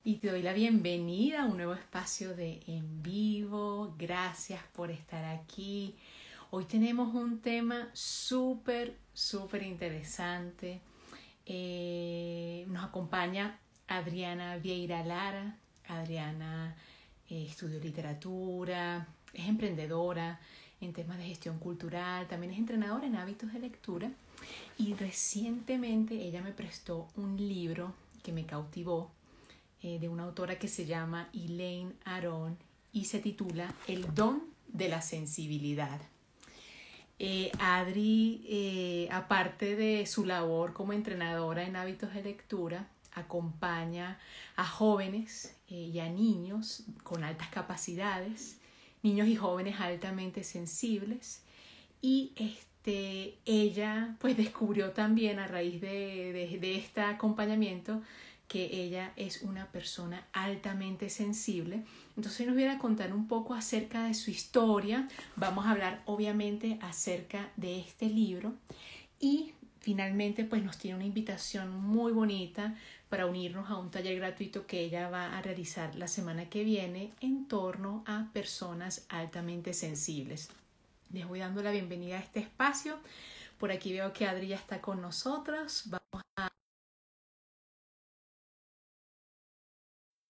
Y te doy la bienvenida a un nuevo espacio de En Vivo. Gracias por estar aquí. Hoy tenemos un tema súper interesante. Nos acompaña Adriana Vieira Lara. Adriana estudió literatura, es emprendedora en temas de gestión cultural, también es entrenadora en hábitos de lectura y recientemente ella me prestó un libro que me cautivó de una autora que se llama Elaine Aron y se titula El don de la sensibilidad. Adri, aparte de su labor como entrenadora en hábitos de lectura, acompaña a jóvenes y a niños con altas capacidades, niños y jóvenes altamente sensibles, y ella pues descubrió también a raíz de este acompañamiento que ella es una persona altamente sensible. Entonces nos viene a contar un poco acerca de su historia. Vamos a hablar obviamente acerca de este libro y finalmente pues nos tiene una invitación muy bonita para unirnos a un taller gratuito que ella va a realizar la semana que viene en torno a personas altamente sensibles. Les voy dando la bienvenida a este espacio. Por aquí veo que Adri ya está con nosotros.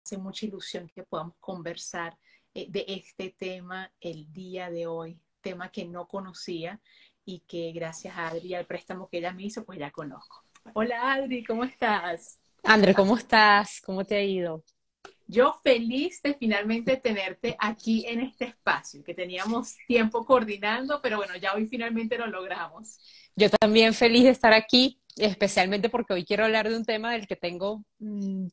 Hace mucha ilusión que podamos conversar de este tema el día de hoy, tema que no conocía y que gracias a Adri y al préstamo que ella me hizo, pues ya conozco. Hola Adri, ¿cómo estás? André, ¿cómo estás? ¿Cómo te ha ido? Yo feliz de finalmente tenerte aquí en este espacio, que teníamos tiempo coordinando, pero bueno, ya hoy finalmente lo logramos. Yo también feliz de estar aquí, especialmente porque hoy quiero hablar de un tema del que tengo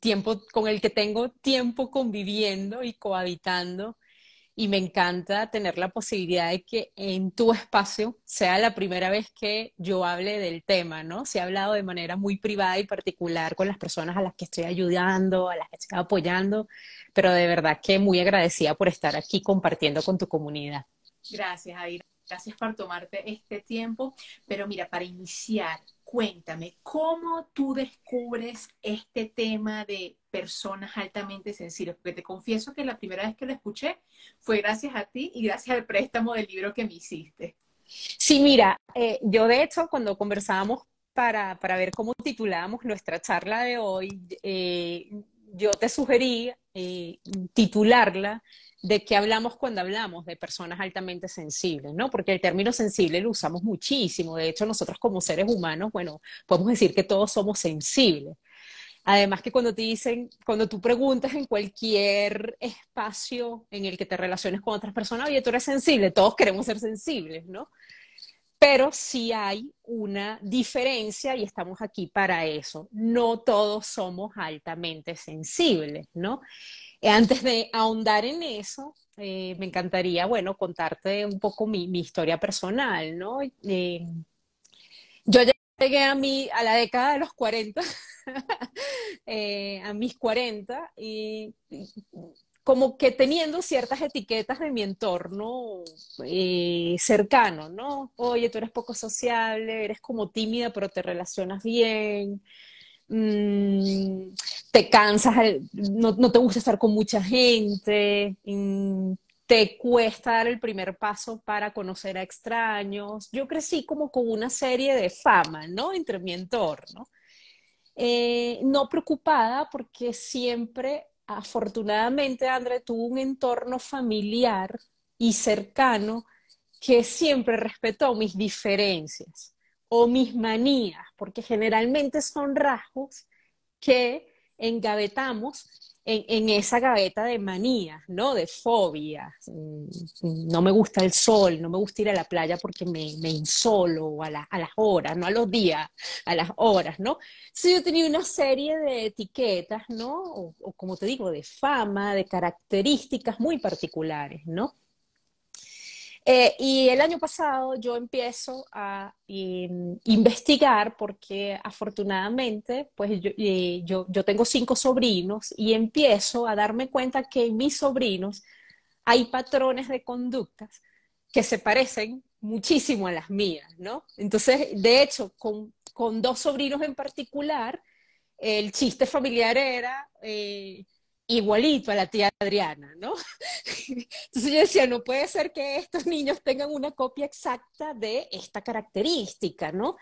tiempo, con el que tengo tiempo conviviendo y cohabitando, y me encanta tener la posibilidad de que en tu espacio sea la primera vez que yo hable del tema, ¿no? Se ha hablado de manera muy privada y particular con las personas a las que estoy ayudando, a las que estoy apoyando, pero de verdad que muy agradecida por estar aquí compartiendo con tu comunidad. Gracias, Aira. Gracias por tomarte este tiempo. Pero mira, para iniciar, cuéntame, ¿cómo tú descubres este tema de personas altamente sensibles? Porque te confieso que la primera vez que lo escuché fue gracias a ti y gracias al préstamo del libro que me hiciste. Sí, mira, yo de hecho cuando conversábamos para ver cómo titulábamos nuestra charla de hoy, yo te sugerí titularla de qué hablamos cuando hablamos de personas altamente sensibles, ¿no? Porque el término sensible lo usamos muchísimo. De hecho, nosotros como seres humanos, bueno, podemos decir que todos somos sensibles. Además que cuando te dicen, cuando tú preguntas en cualquier espacio en el que te relaciones con otras personas, oye, tú eres sensible, todos queremos ser sensibles, ¿no? Pero sí hay una diferencia y estamos aquí para eso. No todos somos altamente sensibles, ¿no? Antes de ahondar en eso, me encantaría, bueno, contarte un poco mi historia personal, ¿no? Yo llegué a la década de los 40, a mis 40, y como que teniendo ciertas etiquetas de mi entorno cercano, ¿no? Oye, tú eres poco sociable, eres como tímida, pero te relacionas bien, mm, te cansas, no te gusta estar con mucha gente, te cuesta dar el primer paso para conocer a extraños. Yo crecí como con una serie de fama, ¿no? Entre mi entorno. No preocupada porque siempre, afortunadamente, André, tuvo un entorno familiar y cercano que siempre respetó mis diferencias o mis manías, porque generalmente son rasgos que engavetamos en esa gaveta de manías, ¿no? De fobias. No me gusta el sol, no me gusta ir a la playa porque me insolo a las horas, no a los días, a las horas, ¿no? Sí, yo tenía una serie de etiquetas, ¿no? O como te digo, de fama, de características muy particulares, ¿no? Y el año pasado yo empiezo a investigar porque afortunadamente pues yo tengo 5 sobrinos y empiezo a darme cuenta que en mis sobrinos hay patrones de conductas que se parecen muchísimo a las mías, ¿no? Entonces, de hecho, con 2 sobrinos en particular, el chiste familiar era igualito a la tía Adriana, ¿no? Entonces yo decía, no puede ser que estos niños tengan una copia exacta de esta característica, ¿no?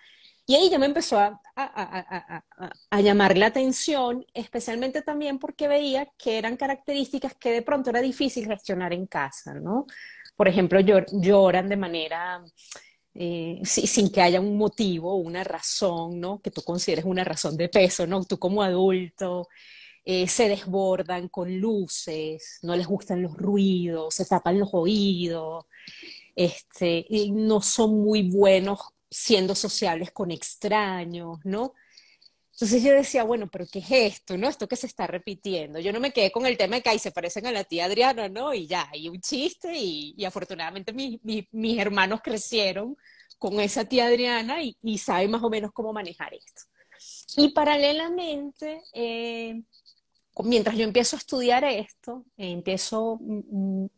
Y ahí ya me empezó a llamar la atención, especialmente también porque veía que eran características que de pronto era difícil gestionar en casa, ¿no? Por ejemplo, lloran de manera sin que haya un motivo, una razón, ¿no? Que tú consideres una razón de peso, ¿no? Tú como adulto, se desbordan con luces, no les gustan los ruidos, se tapan los oídos, y no son muy buenos siendo sociables con extraños, ¿no? Entonces yo decía, bueno, pero ¿qué es esto, no? Esto que se está repitiendo. Yo no me quedé con el tema de que ahí se parecen a la tía Adriana, ¿no? Y ya, y un chiste, y afortunadamente mis hermanos crecieron con esa tía Adriana y saben más o menos cómo manejar esto. Y paralelamente, mientras yo empiezo a estudiar esto,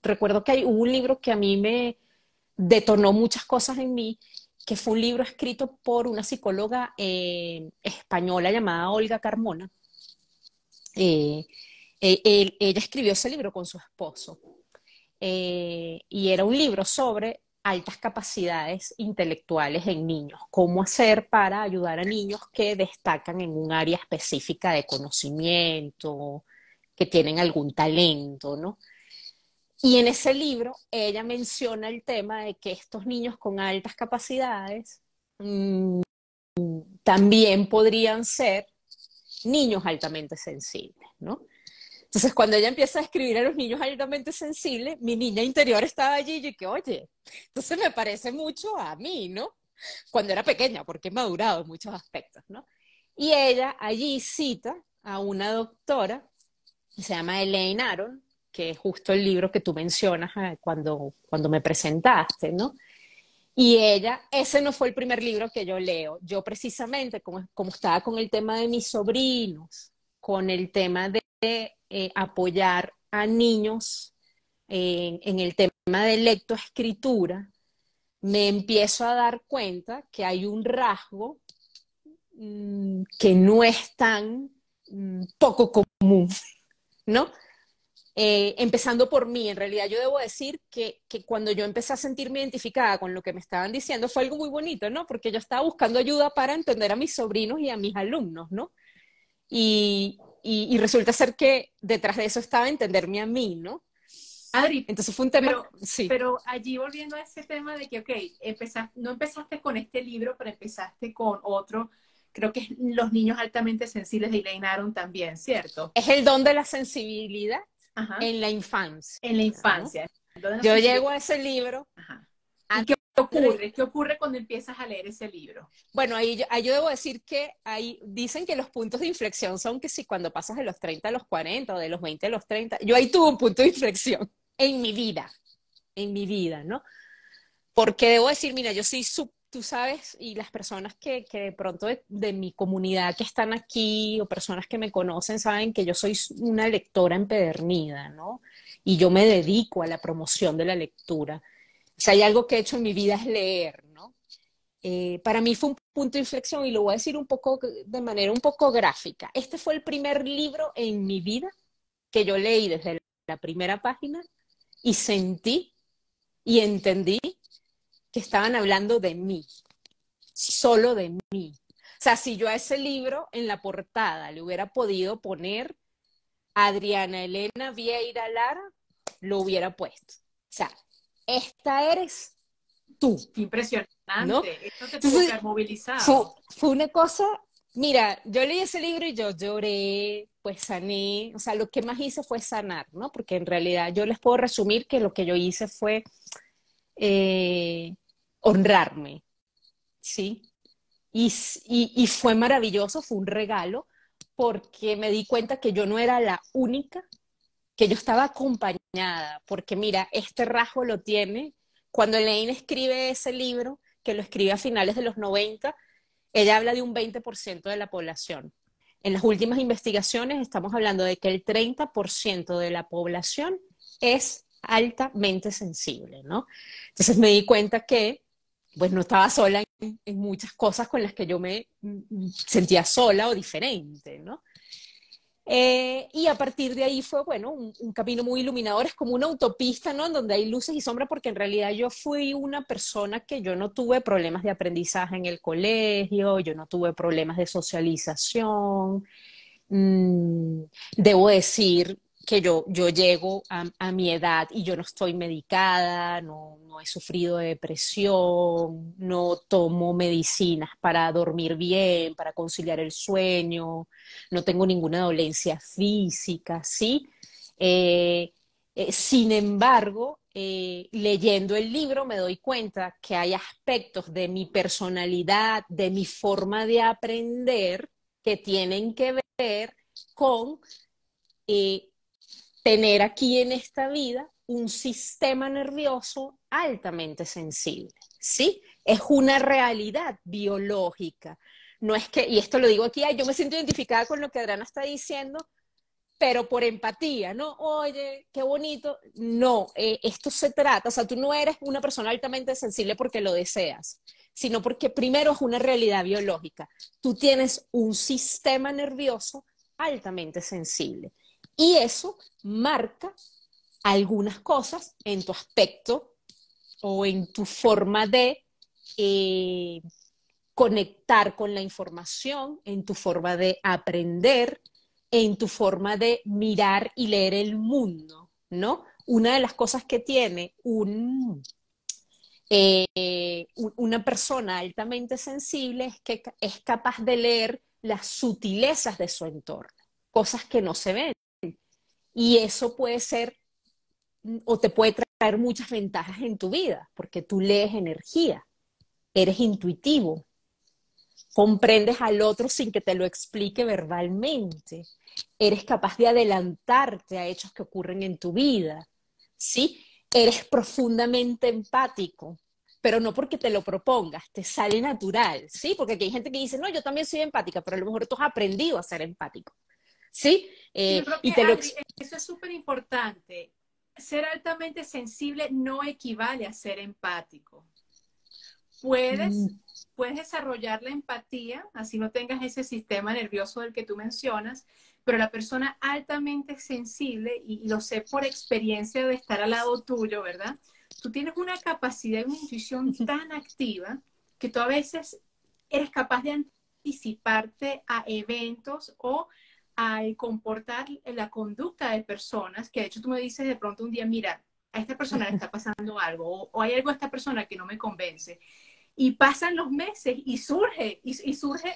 recuerdo que hubo un libro que a mí me detonó muchas cosas en mí, que fue un libro escrito por una psicóloga española llamada Olga Carmona. Eh, ella escribió ese libro con su esposo y era un libro sobre altas capacidades intelectuales en niños, cómo hacer para ayudar a niños que destacan en un área específica de conocimiento, que tienen algún talento, ¿no? Y en ese libro ella menciona el tema de que estos niños con altas capacidades también podrían ser niños altamente sensibles, ¿no? Entonces, cuando ella empieza a escribir a los niños altamente sensibles, mi niña interior estaba allí y yo que, oye, entonces me parece mucho a mí, ¿no? Cuando era pequeña, porque he madurado en muchos aspectos, ¿no? Y ella allí cita a una doctora que se llama Elaine Aron, que es justo el libro que tú mencionas cuando me presentaste, ¿no? Y ella, ese no fue el primer libro que yo leo. Yo precisamente, como estaba con el tema de mis sobrinos, con el tema de apoyar a niños en el tema de lectoescritura, me empiezo a dar cuenta que hay un rasgo que no es tan poco común, ¿no? Empezando por mí, en realidad yo debo decir que cuando yo empecé a sentirme identificada con lo que me estaban diciendo fue algo muy bonito, ¿no? Porque yo estaba buscando ayuda para entender a mis sobrinos y a mis alumnos, ¿no? Y resulta ser que detrás de eso estaba entenderme a mí, ¿no? Adri, Entonces fue un tema, pero, sí, pero allí volviendo a ese tema de que, ok, no empezaste con este libro, pero empezaste con otro, creo que es Los niños altamente sensibles de Elaine Aron también, ¿cierto? es el don de la sensibilidad Ajá. en la infancia, En la ¿no? infancia. Entonces, no Yo sé si llego a ese libro, ajá. ¿Y qué André, ocurre? ¿Qué ocurre cuando empiezas a leer ese libro? bueno, ahí yo debo decir que ahí dicen que los puntos de inflexión son que si cuando pasas de los 30 a los 40 o de los 20 a los 30, yo ahí tuve un punto de inflexión en mi vida, ¿no? Porque debo decir, mira, yo soy, tú sabes, y las personas que de pronto de mi comunidad que están aquí o personas que me conocen saben que yo soy una lectora empedernida, ¿no? Y yo me dedico a la promoción de la lectura. O sea, hay algo que he hecho en mi vida es leer, ¿no? Para mí fue un punto de inflexión y lo voy a decir un poco de manera un poco gráfica. Este fue el primer libro en mi vida que yo leí desde la primera página y sentí y entendí que estaban hablando de mí, solo de mí. O sea, si yo a ese libro en la portada le hubiera podido poner Adriana Elena Vieira Lara, lo hubiera puesto. O sea, esta eres tú, Qué ¿no? impresionante. Esto te tuvo que Entonces, haber fue, movilizado. fue una cosa, mira, yo leí ese libro y yo lloré, pues sané, o sea, lo que más hice fue sanar, ¿no? Porque en realidad yo les puedo resumir que lo que yo hice fue eh, honrarme, ¿sí? Y fue maravilloso, fue un regalo, porque me di cuenta que yo no era la única, que yo estaba acompañada, porque mira, este rasgo lo tiene, cuando Elaine escribe ese libro, que lo escribe a finales de los 90, ella habla de un 20% de la población. En las últimas investigaciones estamos hablando de que el 30% de la población es altamente sensible, ¿no? Entonces me di cuenta que pues no estaba sola en muchas cosas con las que yo me sentía sola o diferente, ¿no? Y a partir de ahí fue, bueno, un camino muy iluminador, es como una autopista, ¿no? En donde hay luces y sombras, porque en realidad yo fui una persona que yo no tuve problemas de aprendizaje en el colegio, yo no tuve problemas de socialización. Mm, Debo decir que yo llego a mi edad y yo no estoy medicada, no he sufrido de depresión, no tomo medicinas para dormir bien, para conciliar el sueño, no tengo ninguna dolencia física, ¿sí? Sin embargo, leyendo el libro me doy cuenta que hay aspectos de mi personalidad, de mi forma de aprender, que tienen que ver con eh, tener aquí en esta vida un sistema nervioso altamente sensible, ¿sí? Es una realidad biológica. No es que, y esto lo digo aquí, ay, yo me siento identificada con lo que Adriana está diciendo, pero por empatía, ¿no? Oye, qué bonito. No, esto se trata, o sea, tú no eres una persona altamente sensible porque lo deseas, sino porque primero es una realidad biológica. Tú tienes un sistema nervioso altamente sensible y eso marca algunas cosas en tu aspecto o en tu forma de eh, conectar con la información, en tu forma de aprender, en tu forma de mirar y leer el mundo, ¿no? Una de las cosas que tiene una persona altamente sensible es que es capaz de leer las sutilezas de su entorno, cosas que no se ven. Y eso puede ser o te puede traer muchas ventajas en tu vida, porque tú lees energía, eres intuitivo, comprendes al otro sin que te lo explique verbalmente, eres capaz de adelantarte a hechos que ocurren en tu vida, ¿sí? Eres profundamente empático, pero no porque te lo propongas, te sale natural, ¿sí? Porque aquí hay gente que dice, no, yo también soy empática, pero a lo mejor tú has aprendido a ser empático, ¿sí? Sí, yo creo Y que, te lo... Adri, eso es súper importante. Ser altamente sensible no equivale a ser empático. Puedes, puedes desarrollar la empatía, así no tengas ese sistema nervioso del que tú mencionas, pero la persona altamente sensible, y lo sé por experiencia de estar al lado tuyo, ¿verdad? Tú tienes una capacidad, una intuición tan activa que tú a veces eres capaz de anticiparte a eventos o al comportar la conducta de personas, que de hecho tú me dices de pronto un día, mira, a esta persona le está pasando algo, o hay algo a esta persona que no me convence. Y pasan los meses y surge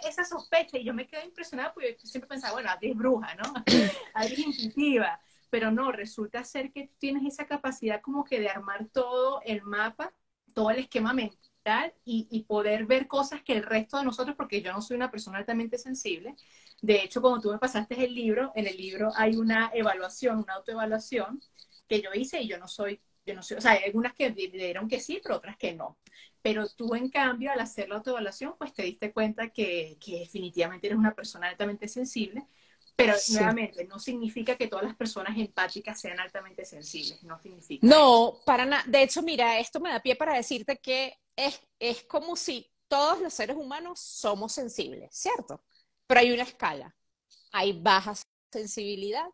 esa sospecha. Y yo me quedo impresionada porque yo siempre pensaba, bueno, Adri es bruja, ¿no? Adri es intuitiva. Pero no, resulta ser que tú tienes esa capacidad como que de armar todo el mapa, todo el esquema mental y poder ver cosas que el resto de nosotros, porque yo no soy una persona altamente sensible. De hecho, cuando tú me pasaste el libro, en el libro hay una evaluación, una autoevaluación que yo hice y yo no soy, o sea, hay algunas que dieron que sí, pero otras que no. Pero tú, en cambio, al hacer la autoevaluación, pues te diste cuenta que definitivamente eres una persona altamente sensible, pero Sí. nuevamente, no significa que todas las personas empáticas sean altamente sensibles, no significa eso. No, para nada. De hecho, mira, esto me da pie para decirte que es como si todos los seres humanos somos sensibles, ¿cierto? Pero hay una escala. Hay baja sensibilidad,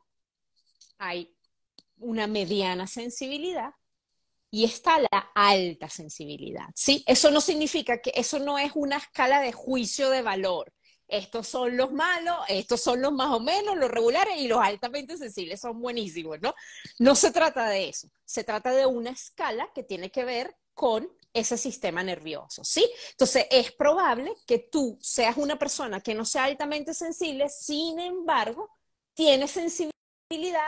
hay una mediana sensibilidad y está la alta sensibilidad, ¿sí? Eso no significa que eso no es una escala de juicio de valor. Estos son los malos, estos son los más o menos, los regulares y los altamente sensibles son buenísimos, ¿no? No se trata de eso, se trata de una escala que tiene que ver con ese sistema nervioso, ¿sí? Entonces, es probable que tú seas una persona que no sea altamente sensible, sin embargo, tienes sensibilidad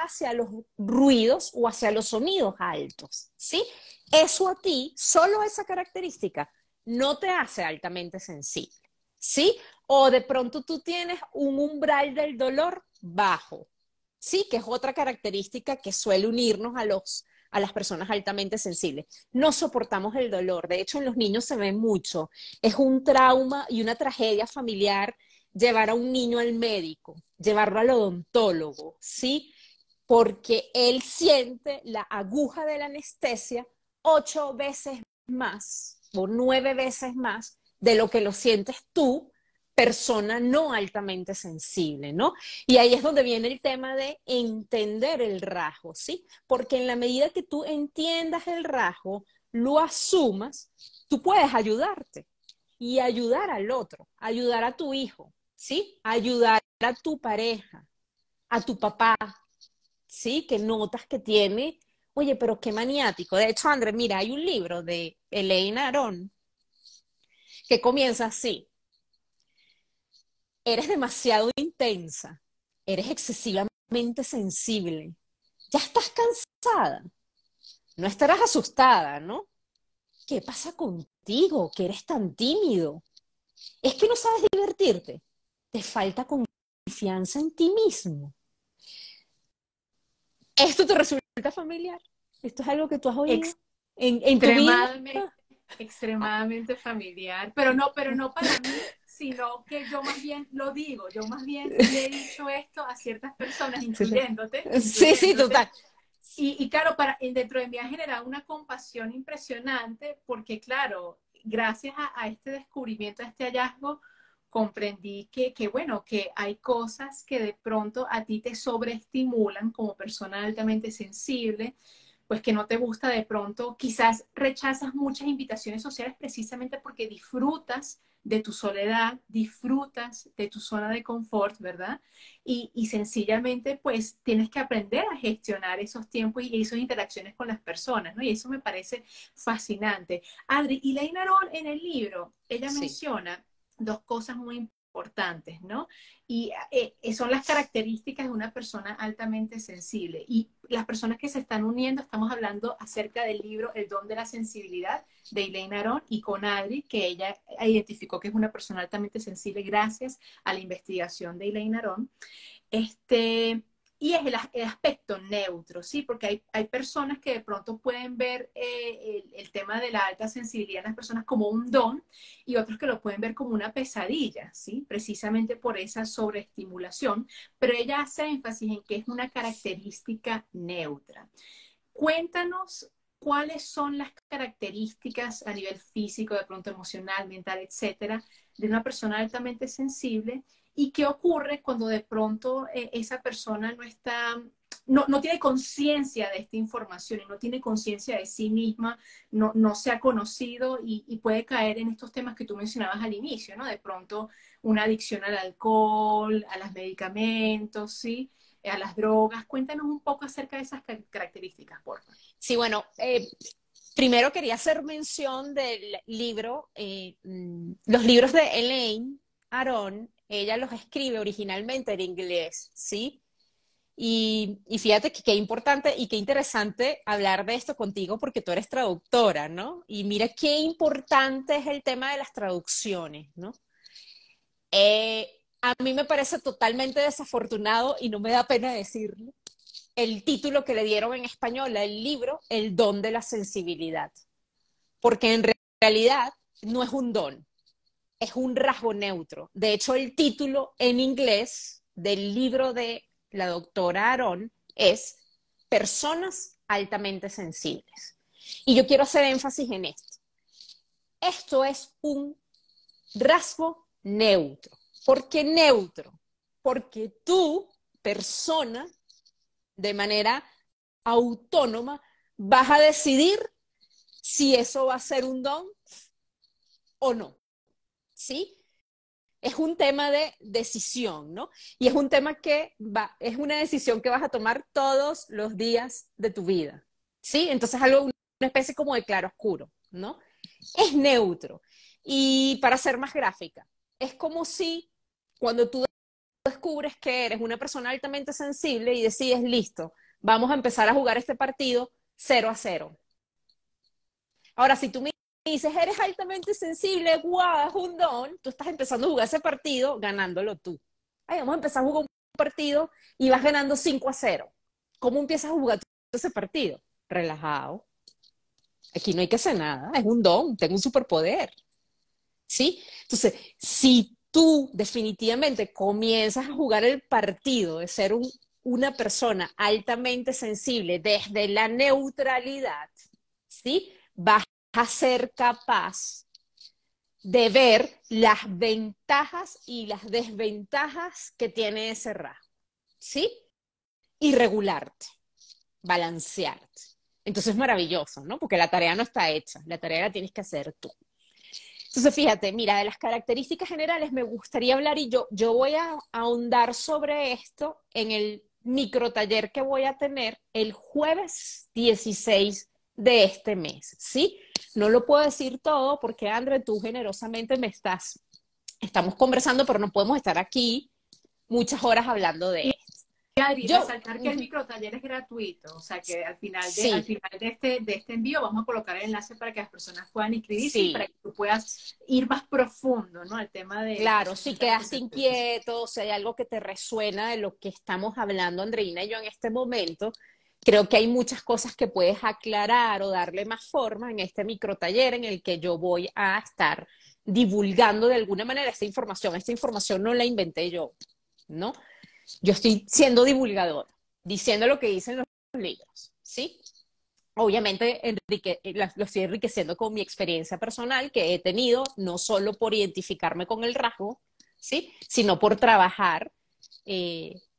hacia los ruidos o hacia los sonidos altos, ¿sí? Eso a ti, solo esa característica, no te hace altamente sensible, ¿sí? O de pronto tú tienes un umbral del dolor bajo, ¿sí? Que es otra característica que suele unirnos a las personas altamente sensibles. No soportamos el dolor, de hecho en los niños se ve mucho. Es un trauma y una tragedia familiar llevar a un niño al médico, llevarlo al odontólogo, ¿sí? Porque él siente la aguja de la anestesia 8 veces más o 9 veces más de lo que lo sientes tú, persona no altamente sensible, ¿no? Y ahí es donde viene el tema de entender el rasgo, ¿sí? Porque en la medida que tú entiendas el rasgo, lo asumas, tú puedes ayudarte y ayudar al otro, ayudar a tu hijo, ¿sí? Ayudar a tu pareja, a tu papá, ¿sí? Que notas que tiene, oye, pero qué maniático. De hecho, André, mira, hay un libro de Elaine Aron que comienza así: eres demasiado intensa, eres excesivamente sensible, ya estás cansada, no estarás asustada, ¿no? ¿Qué pasa contigo? Que eres tan tímido. Es que no sabes divertirte. Te falta confianza en ti mismo. ¿Esto te resulta familiar? ¿Esto es algo que tú has oído en tu vida? Extremadamente, Ah, extremadamente familiar, pero no para mí, sino que yo más bien lo digo, yo más bien le he dicho esto a ciertas personas, sí, sí. incluyéndote, Sí, sí, incluyéndote, total. y claro, dentro de mí ha generado una compasión impresionante, porque claro, gracias a este descubrimiento, a este hallazgo, comprendí bueno, que hay cosas que de pronto a ti te sobreestimulan como persona altamente sensible, pues que no te gusta de pronto, quizás rechazas muchas invitaciones sociales precisamente porque disfrutas de tu soledad, disfrutas de tu zona de confort, ¿verdad? Y sencillamente pues tienes que aprender a gestionar esos tiempos y esas interacciones con las personas, ¿no? Y eso me parece fascinante. Adri, y Elaine Aron en el libro, ella Sí. menciona dos cosas muy importantes, ¿no? Y son las características de una persona altamente sensible. Y las personas que se están uniendo, estamos hablando acerca del libro El don de la sensibilidad de Elaine Aron y con Adri, que ella identificó que es una persona altamente sensible gracias a la investigación de Elaine Aron. Este, y es el aspecto neutro, ¿sí? Porque hay personas que de pronto pueden ver el tema de la alta sensibilidad en las personas como un don y otros que lo pueden ver como una pesadilla, ¿sí? Precisamente por esa sobreestimulación, pero ella hace énfasis en que es una característica neutra. Cuéntanos cuáles son las características a nivel físico, de pronto emocional, mental, etcétera, de una persona altamente sensible y qué ocurre cuando de pronto esa persona no está, no tiene conciencia de esta información y no tiene conciencia de sí misma, no se ha conocido y puede caer en estos temas que tú mencionabas al inicio, ¿no? De pronto una adicción al alcohol, a los medicamentos, ¿sí? A las drogas. Cuéntanos un poco acerca de esas características, por favor. Sí, bueno, primero quería hacer mención del libro, los libros de Elaine Aron, ella los escribe originalmente en inglés, ¿sí? Y fíjate que qué importante y qué interesante hablar de esto contigo porque tú eres traductora, ¿no? Y mira qué importante es el tema de las traducciones, ¿no? A mí me parece totalmente desafortunado y no me da pena decirlo el título que le dieron en español al libro, El don de la sensibilidad, porque en realidad no es un don, es un rasgo neutro. De hecho, el título en inglés del libro de la doctora Aron es Personas altamente sensibles. Y yo quiero hacer énfasis en esto. Esto es un rasgo neutro. ¿Por qué neutro? Porque tú, persona, de manera autónoma, vas a decidir si eso va a ser un don o no. ¿Sí? Es un tema de decisión, ¿no? Y es un tema es una decisión que vas a tomar todos los días de tu vida. ¿Sí? Entonces algo, una especie como de claro oscuro, ¿no? Es neutro. Y para ser más gráfica, es como si cuando tú descubres que eres una persona altamente sensible y decides, listo, vamos a empezar a jugar este partido 0-0. Ahora, si tú me dices, eres altamente sensible, guau, es un don, tú estás empezando a jugar ese partido ganándolo tú. Ay, vamos a empezar a jugar un partido y vas ganando 5-0. ¿Cómo empiezas a jugar ese partido? Relajado. Aquí no hay que hacer nada, es un don, tengo un superpoder. ¿Sí? Entonces, si tú definitivamente comienzas a jugar el partido de ser una persona altamente sensible desde la neutralidad, ¿sí? Vas a ser capaz de ver las ventajas y las desventajas que tiene ese rasgo, ¿sí? Y regularte, balancearte. Entonces es maravilloso, ¿no? Porque la tarea no está hecha, la tarea la tienes que hacer tú. Entonces, fíjate, mira, de las características generales me gustaría hablar y yo voy a ahondar sobre esto en el microtaller que voy a tener el jueves 16 de este mes, ¿sí? No lo puedo decir todo porque, André, tú generosamente estamos conversando, pero no podemos estar aquí muchas horas hablando de Y esto. Adri, Yo, resaltar que el microtaller es gratuito, o sea que al sí, final de este envío vamos a colocar el enlace para que las personas puedan inscribirse y para sí, que tú puedas ir más profundo, ¿no? Al tema del claro, proceso si altamente quedaste sensorial. inquieto, si hay algo que te resuena de lo que estamos hablando, Andreina y yo en este momento, creo que hay muchas cosas que puedes aclarar o darle más forma en este microtaller en el que yo voy a estar divulgando de alguna manera esta información. Esta información no la inventé yo, ¿no? Yo estoy siendo divulgador, diciendo lo que dicen los libros, ¿sí? Obviamente lo estoy enriqueciendo con mi experiencia personal que he tenido, no solo por identificarme con el rasgo, ¿sí? Sino por trabajar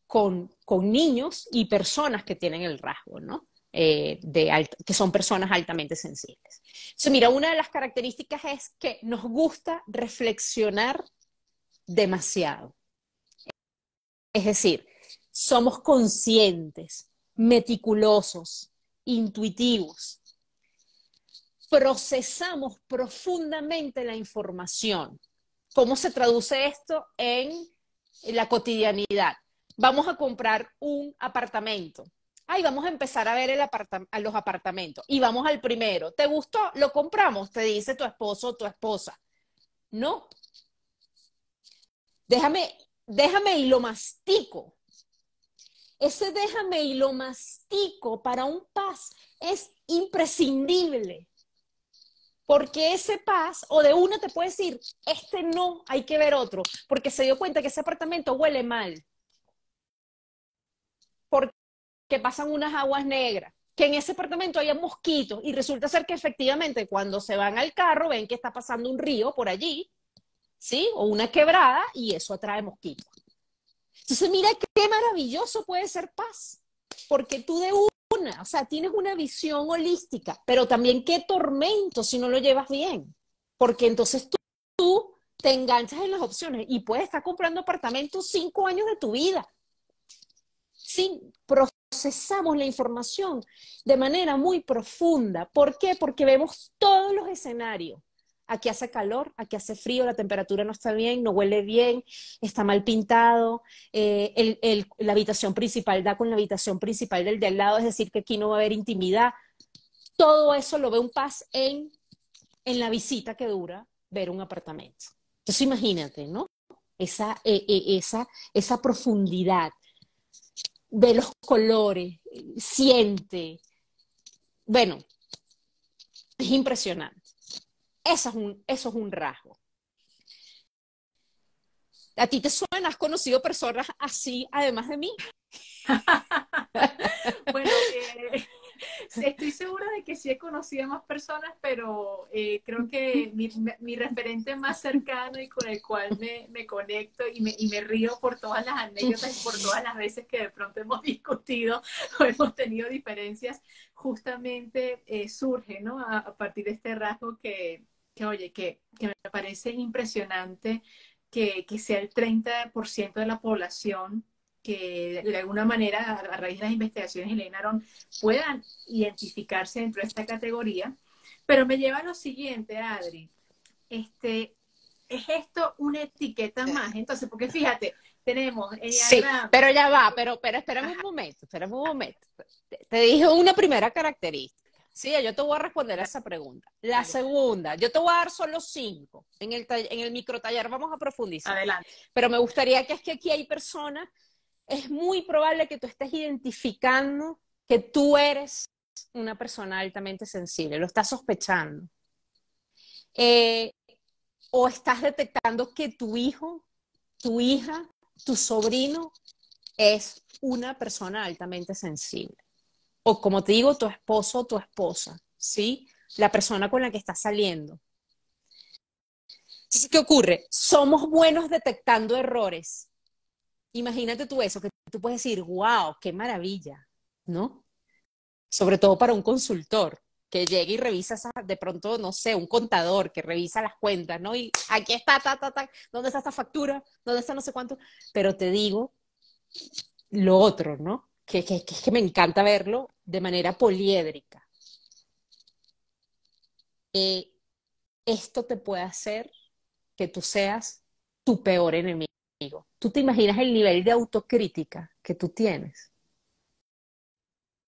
con niños y personas que tienen el rasgo, ¿no? Que son personas altamente sensibles. Entonces, mira, una de las características es que nos gusta reflexionar demasiado. Es decir, somos conscientes, meticulosos, intuitivos, procesamos profundamente la información. ¿Cómo se traduce esto en la cotidianidad? Vamos a comprar un apartamento. Ay, vamos a empezar a ver a los apartamentos. Y vamos al primero. ¿Te gustó? Lo compramos, te dice tu esposo o tu esposa. No, déjame y lo mastico. Ese déjame y lo mastico para un paz es imprescindible. Porque ese paz, o de uno te puede decir, este no, hay que ver otro, porque se dio cuenta que ese apartamento huele mal, porque pasan unas aguas negras, que en ese apartamento haya mosquitos, y resulta ser que efectivamente cuando se van al carro ven que está pasando un río por allí, ¿sí? O una quebrada, y eso atrae mosquitos. Entonces, mira qué maravilloso puede ser paz, porque tú de una, o sea, tienes una visión holística, pero también qué tormento si no lo llevas bien, porque entonces tú te enganchas en las opciones y puedes estar comprando apartamentos 5 años de tu vida. Sí, procesamos la información de manera muy profunda. ¿Por qué? Porque vemos todos los escenarios. Aquí hace calor, aquí hace frío, la temperatura no está bien, no huele bien, está mal pintado, la habitación principal da con la habitación principal del de al lado, es decir, que aquí no va a haber intimidad. Todo eso lo ve un paz en la visita que dura ver un apartamento. Entonces imagínate, ¿no? Esa profundidad, ve los colores, siente. Bueno, es impresionante. Eso es un rasgo. ¿A ti te suena? ¿Has conocido personas así además de mí? Bueno, sí, estoy segura de que sí he conocido a más personas, pero creo que mi referente más cercano y con el cual me conecto y me río por todas las anécdotas y por todas las veces que de pronto hemos discutido o hemos tenido diferencias, justamente surge, ¿no? A partir de este rasgo oye, que me parece impresionante que sea el 30% de la población que de alguna manera, a raíz de las investigaciones de Lenaron, puedan identificarse dentro de esta categoría. Pero me lleva a lo siguiente, Adri. Este, ¿Es esto una etiqueta más? Entonces, porque fíjate, tenemos Sí, Enneagrama. pero ya va, pero espérame un momento. Te dije una primera característica. Sí, yo te voy a responder a esa pregunta. La Dale, segunda, yo te voy a dar solo 5. En el microtaller vamos a profundizar. adelante. Pero me gustaría que es que aquí hay personas, es muy probable que tú estés identificando que tú eres una persona altamente sensible, lo estás sospechando. Eh, o estás detectando que tu hijo, tu hija, tu sobrino es una persona altamente sensible. O como te digo, tu esposo o tu esposa, ¿sí? La persona con la que estás saliendo. Entonces, ¿qué ocurre? Somos buenos detectando errores. Imagínate tú eso, que tú puedes decir, wow, qué maravilla, ¿no? Sobre todo para un consultor que llegue y revisa de pronto, no sé, un contador que revisa las cuentas, ¿no? Y aquí está, ¿dónde está esta factura? ¿Dónde está no sé cuánto? Pero te digo lo otro, ¿no? Que es que me encanta verlo de manera poliédrica. Eh, Esto te puede hacer que tú seas tu peor enemigo. ¿Tú te imaginas el nivel de autocrítica que tú tienes?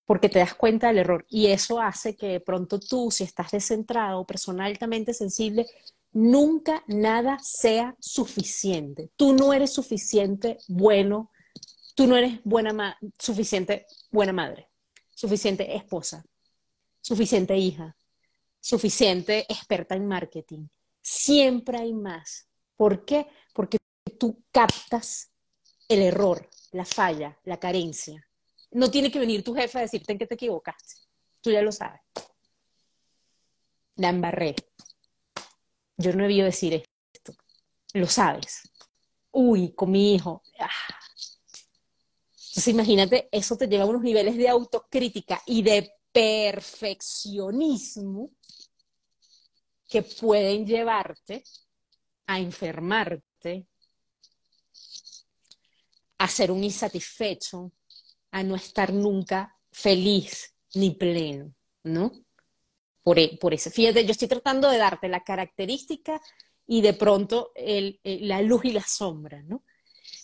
Porque te das cuenta del error. Y eso hace que de pronto tú, si estás descentrado o persona altamente sensible, nunca nada sea suficiente. Tú no eres suficiente bueno, tú no eres suficiente buena madre, suficiente esposa, suficiente hija, suficiente experta en marketing. Siempre hay más. ¿Por qué? Porque tú captas el error, la falla, la carencia. No tiene que venir tu jefe a decirte en qué te equivocaste. Tú ya lo sabes. La embarré. Yo no debí decir esto. Lo sabes. Uy, con mi hijo. Entonces imagínate, eso te lleva a unos niveles de autocrítica y de perfeccionismo que pueden llevarte a enfermarte, a ser un insatisfecho, a no estar nunca feliz ni pleno, ¿no? Por eso. Fíjate, yo estoy tratando de darte la característica y de pronto la luz y la sombra, ¿no?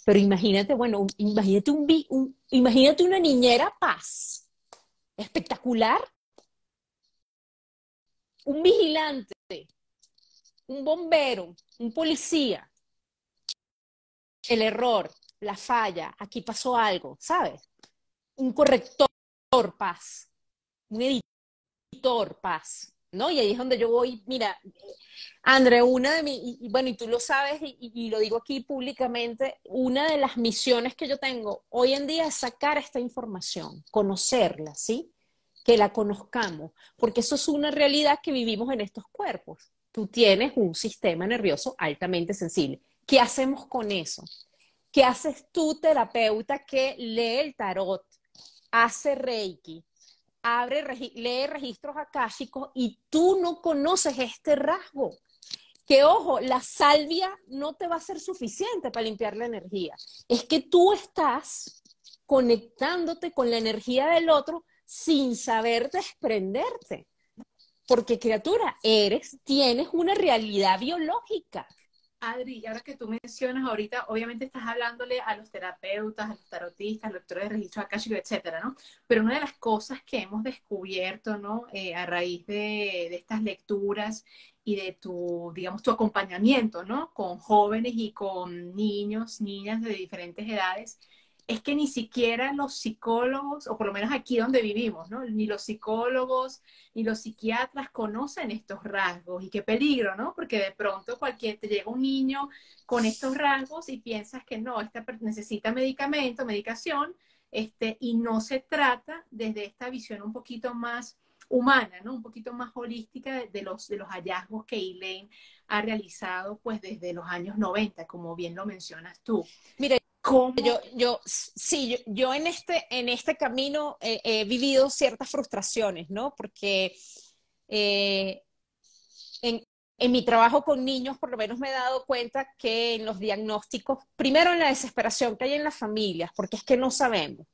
Pero imagínate, bueno, imagínate una niñera paz, espectacular, un vigilante, un bombero, un policía, el error, la falla, aquí pasó algo, ¿sabes? Un corrector paz, un editor paz, ¿no? Y ahí es donde yo voy, mira, André, una de mis, bueno, y tú lo sabes y lo digo aquí públicamente, una de las misiones que yo tengo hoy en día es sacar esta información, conocerla, ¿sí? Que la conozcamos, porque eso es una realidad que vivimos en estos cuerpos. Tú tienes un sistema nervioso altamente sensible. ¿Qué hacemos con eso? ¿Qué haces tú, terapeuta, que lee el tarot, hace Reiki, lee registros akáshicos y tú no conoces este rasgo? Que ojo, la salvia no te va a ser suficiente para limpiar la energía. Es que tú estás conectándote con la energía del otro sin saber desprenderte. Porque criatura, tienes una realidad biológica. Adri, y ahora que tú mencionas ahorita, obviamente estás hablándole a los terapeutas, a los tarotistas, a los lectores de registro akáshico, etcétera, ¿no? Pero una de las cosas que hemos descubierto, ¿no? A raíz de estas lecturas y de tu, digamos, tu acompañamiento, ¿no? Con jóvenes y con niños, niñas de diferentes edades, es que ni siquiera los psicólogos, o por lo menos aquí donde vivimos, ¿no? Ni los psicólogos ni los psiquiatras conocen estos rasgos y qué peligro, ¿no? Porque de pronto te llega un niño con estos rasgos y piensas que no, necesita medicamento, medicación, y no se trata desde esta visión un poquito más humana, ¿no? Un poquito más holística de los hallazgos que Elaine ha realizado pues desde los años 90, como bien lo mencionas tú. Mira, ¿Cómo? yo en este camino he vivido ciertas frustraciones, ¿no? Porque eh, en, en mi trabajo con niños, por lo menos me he dado cuenta que en los diagnósticos, primero en la desesperación que hay en las familias, porque es que no sabemos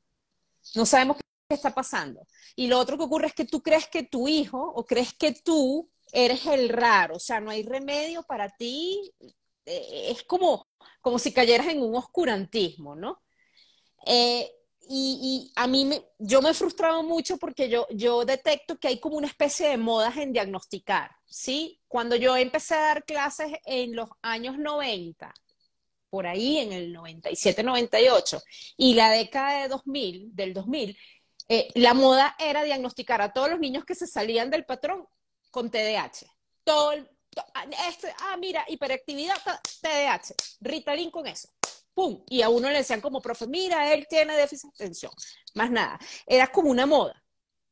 qué está pasando. Y lo otro que ocurre es que tú crees que tu hijo o crees que tú eres el raro, o sea, no hay remedio para ti, es como si cayeras en un oscurantismo, ¿no? Eh, y a yo me he frustrado mucho porque yo detecto que hay como una especie de modas en diagnosticar, ¿sí? Cuando yo empecé a dar clases en los años 90, por ahí en el 97, 98, y la década del 2000, la moda era diagnosticar a todos los niños que se salían del patrón con TDAH. Todo el, mira, hiperactividad, TDAH, Ritalin con eso. ¡Pum! Y a uno le decían como profe, mira, él tiene déficit de atención. Más nada. Era como una moda,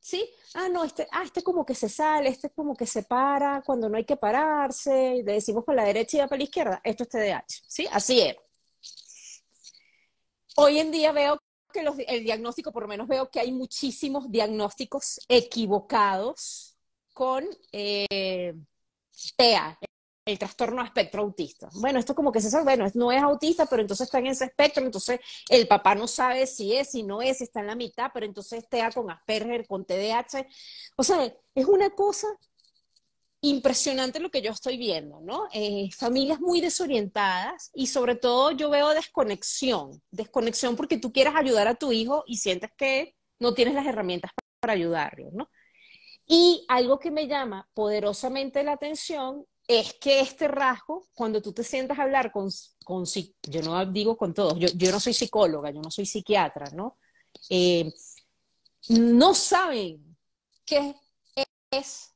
¿sí? Ah, no, este como que se sale, este como que se para cuando no hay que pararse, y le decimos para la derecha y va para la izquierda, esto es TDAH, ¿sí? Así es. Hoy en día veo que el diagnóstico, por lo menos veo que hay muchísimos diagnósticos equivocados con TEA, el trastorno de espectro autista. Bueno, esto como que se sabe, bueno, no es autista, pero entonces está en ese espectro, entonces el papá no sabe si es, si no es, si está en la mitad, pero entonces TEA con Asperger, con TDAH. O sea, es una cosa impresionante lo que yo estoy viendo, ¿no? Familias muy desorientadas y sobre todo yo veo desconexión porque tú quieres ayudar a tu hijo y sientes que no tienes las herramientas para ayudarlo, ¿no? Y algo que me llama poderosamente la atención es que este rasgo, cuando tú te sientas a hablar yo no digo con todos, yo no soy psicóloga, yo no soy psiquiatra, ¿no? Eh, no saben qué es,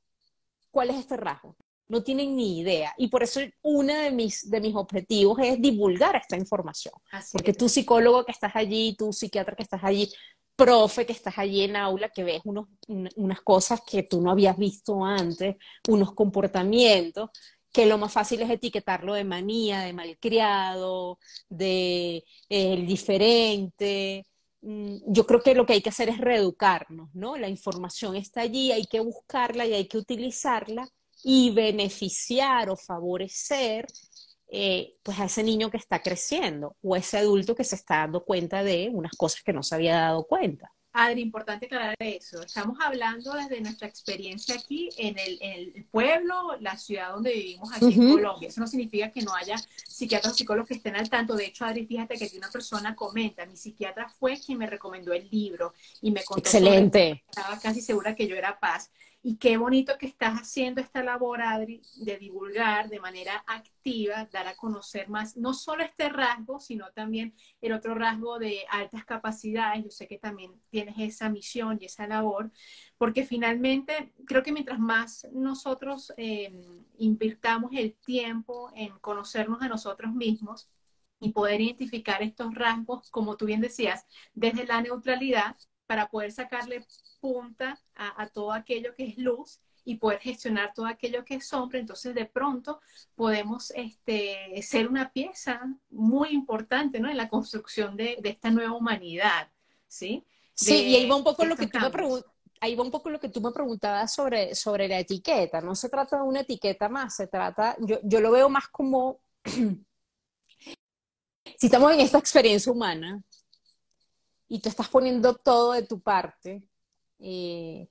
cuál es este rasgo. No tienen ni idea. Y por eso uno de mis objetivos es divulgar esta información. Así Porque es. tú psicólogo que estás allí, tú psiquiatra que estás allí, profe que estás allí en aula, que ves unas cosas que tú no habías visto antes, unos comportamientos, que lo más fácil es etiquetarlo de manía, de malcriado, de el diferente. Yo creo que lo que hay que hacer es reeducarnos, ¿no? La información está allí, hay que buscarla y hay que utilizarla y beneficiar o favorecer pues a ese niño que está creciendo o a ese adulto que se está dando cuenta de unas cosas que no se había dado cuenta. Adri, importante aclarar eso. Estamos hablando desde nuestra experiencia aquí en el pueblo, la ciudad donde vivimos aquí en Ujú. Colombia. Eso no significa que no haya psiquiatras o psicólogos que estén al tanto. De hecho, Adri, fíjate que aquí una persona comenta, mi psiquiatra fue quien me recomendó el libro y me contó sobre, Excelente. estaba casi segura que yo era paz. Y qué bonito que estás haciendo esta labor, Adri, de divulgar de manera activa, dar a conocer más, no solo este rasgo, sino también el otro rasgo de altas capacidades. Yo sé que también tienes esa misión y esa labor, porque finalmente creo que mientras más nosotros invirtamos el tiempo en conocernos a nosotros mismos y poder identificar estos rasgos, como tú bien decías, desde la neutralidad, para poder sacarle punta a todo aquello que es luz y poder gestionar todo aquello que es sombra, entonces de pronto podemos ser una pieza muy importante, ¿no? En la construcción de esta nueva humanidad, ¿sí? Sí, y ahí va un De poco lo que estos tú me cambios. ahí va un poco lo que tú me preguntabas sobre la etiqueta. No se trata de una etiqueta más, yo lo veo más como, si estamos en esta experiencia humana y tú estás poniendo todo de tu parte eh,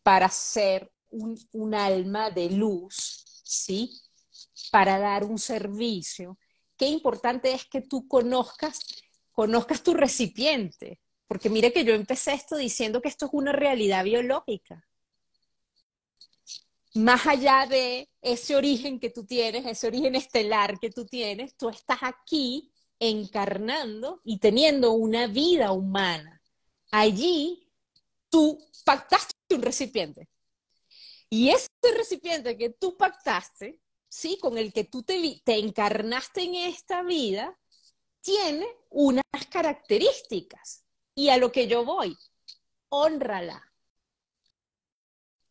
para ser un alma de luz, ¿sí? Para dar un servicio, qué importante es que tú conozcas tu recipiente. Porque mire que yo empecé esto diciendo que esto es una realidad biológica. Más allá de ese origen que tú tienes, ese origen estelar que tú tienes, tú estás aquí encarnando y teniendo una vida humana. Allí tú pactaste un recipiente. Y ese recipiente que tú pactaste, ¿sí? Con el que tú te encarnaste en esta vida, tiene unas características. Y a lo que yo voy, hónrala,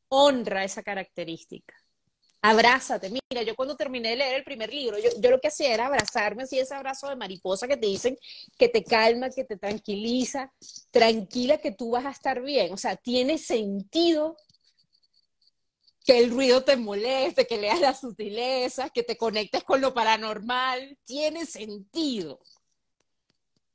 honra esa característica. Abrázate. Mira, yo cuando terminé de leer el primer libro, yo lo que hacía era abrazarme así, ese abrazo de mariposa que te dicen que te calma, que te tranquiliza, tranquila que tú vas a estar bien. O sea, tiene sentido que el ruido te moleste, que leas las sutilezas, que te conectes con lo paranormal, tiene sentido.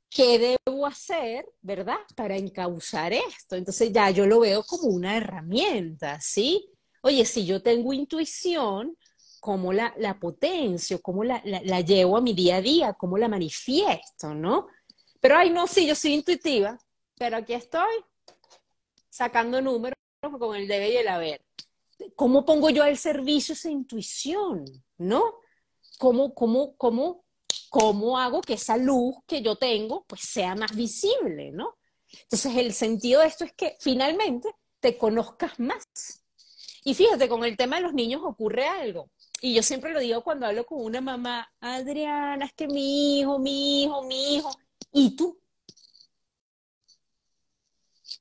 ¿Qué debo hacer, verdad, para encauzar esto? Entonces ya yo lo veo como una herramienta, ¿sí? Oye, si yo tengo intuición, ¿cómo la potencio? ¿Cómo la llevo a mi día a día? ¿Cómo la manifiesto, no? Pero, ay, no, sí, yo soy intuitiva, pero aquí estoy sacando números con el debe y el haber. ¿Cómo pongo yo al servicio esa intuición? ¿No? ¿Cómo hago que esa luz que yo tengo pues sea más visible? ¿No? Entonces el sentido de esto es que finalmente te conozcas más. Y fíjate, con el tema de los niños ocurre algo. Y yo siempre lo digo cuando hablo con una mamá, Adriana, es que mi hijo, mi hijo, mi hijo. ¿Y tú?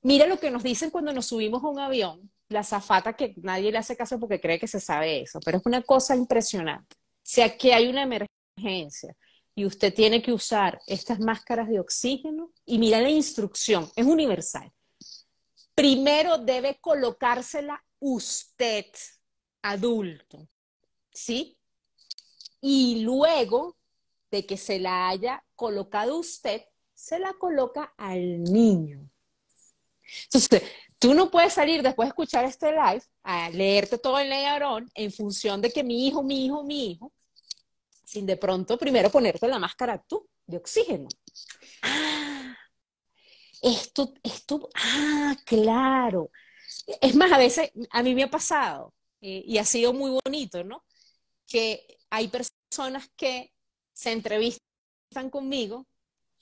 Mira lo que nos dicen cuando nos subimos a un avión, la azafata que nadie le hace caso porque cree que se sabe eso, pero es una cosa impresionante. Si aquí hay una emergencia y usted tiene que usar estas máscaras de oxígeno, y mira la instrucción, es universal. Primero debe colocársela usted, adulto, ¿sí? Y luego de que se la haya colocado usted, se la coloca al niño. Entonces, tú no puedes salir después de escuchar este live a leerte todo el neurón en función de que mi hijo, mi hijo, mi hijo, sin de pronto primero ponerte la máscara tú de oxígeno. Ah, claro. Es más, a veces a mí me ha pasado, y ha sido muy bonito, ¿no? Que hay personas que se entrevistan conmigo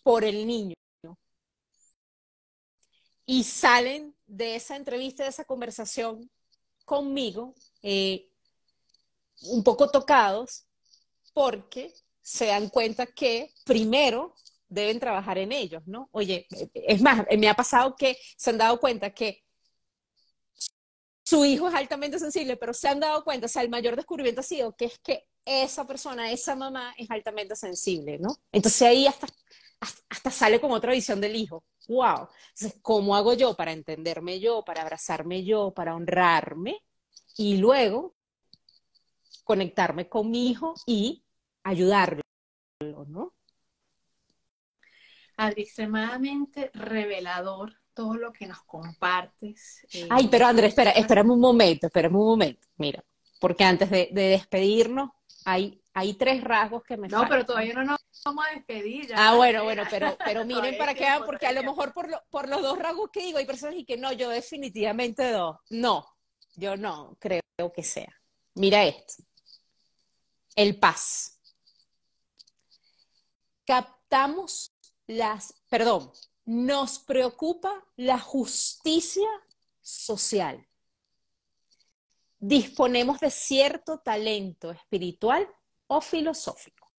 por el niño y salen de esa entrevista, de esa conversación conmigo, un poco tocados, porque se dan cuenta que primero deben trabajar en ellos, ¿no? Oye, es más, me ha pasado que se han dado cuenta que su hijo es altamente sensible, pero se han dado cuenta, o sea, el mayor descubrimiento ha sido que es que esa persona, esa mamá es altamente sensible, ¿no? Entonces ahí hasta sale con otra visión del hijo. ¡Wow! Entonces, ¿cómo hago yo para entenderme yo, para abrazarme yo, para honrarme? Y luego conectarme con mi hijo y ayudarlo, ¿no? Adri, extremadamente revelador todo lo que nos compartes Ay, de pero tus Andrés, temas. espérame un momento, mira, porque antes de despedirnos, hay tres rasgos que me No, pero faltan. todavía no nos vamos a despedir, ya Ah, va, bueno, espera. pero miren Todavía hay para qué van, tiempo, porque todavía a hay lo tiempo. mejor por los dos rasgos que digo, hay personas y que no, yo definitivamente dos. No, yo no creo que sea. Mira esto, el paz. Captamos perdón, nos preocupa la justicia social. Disponemos de cierto talento espiritual o filosófico.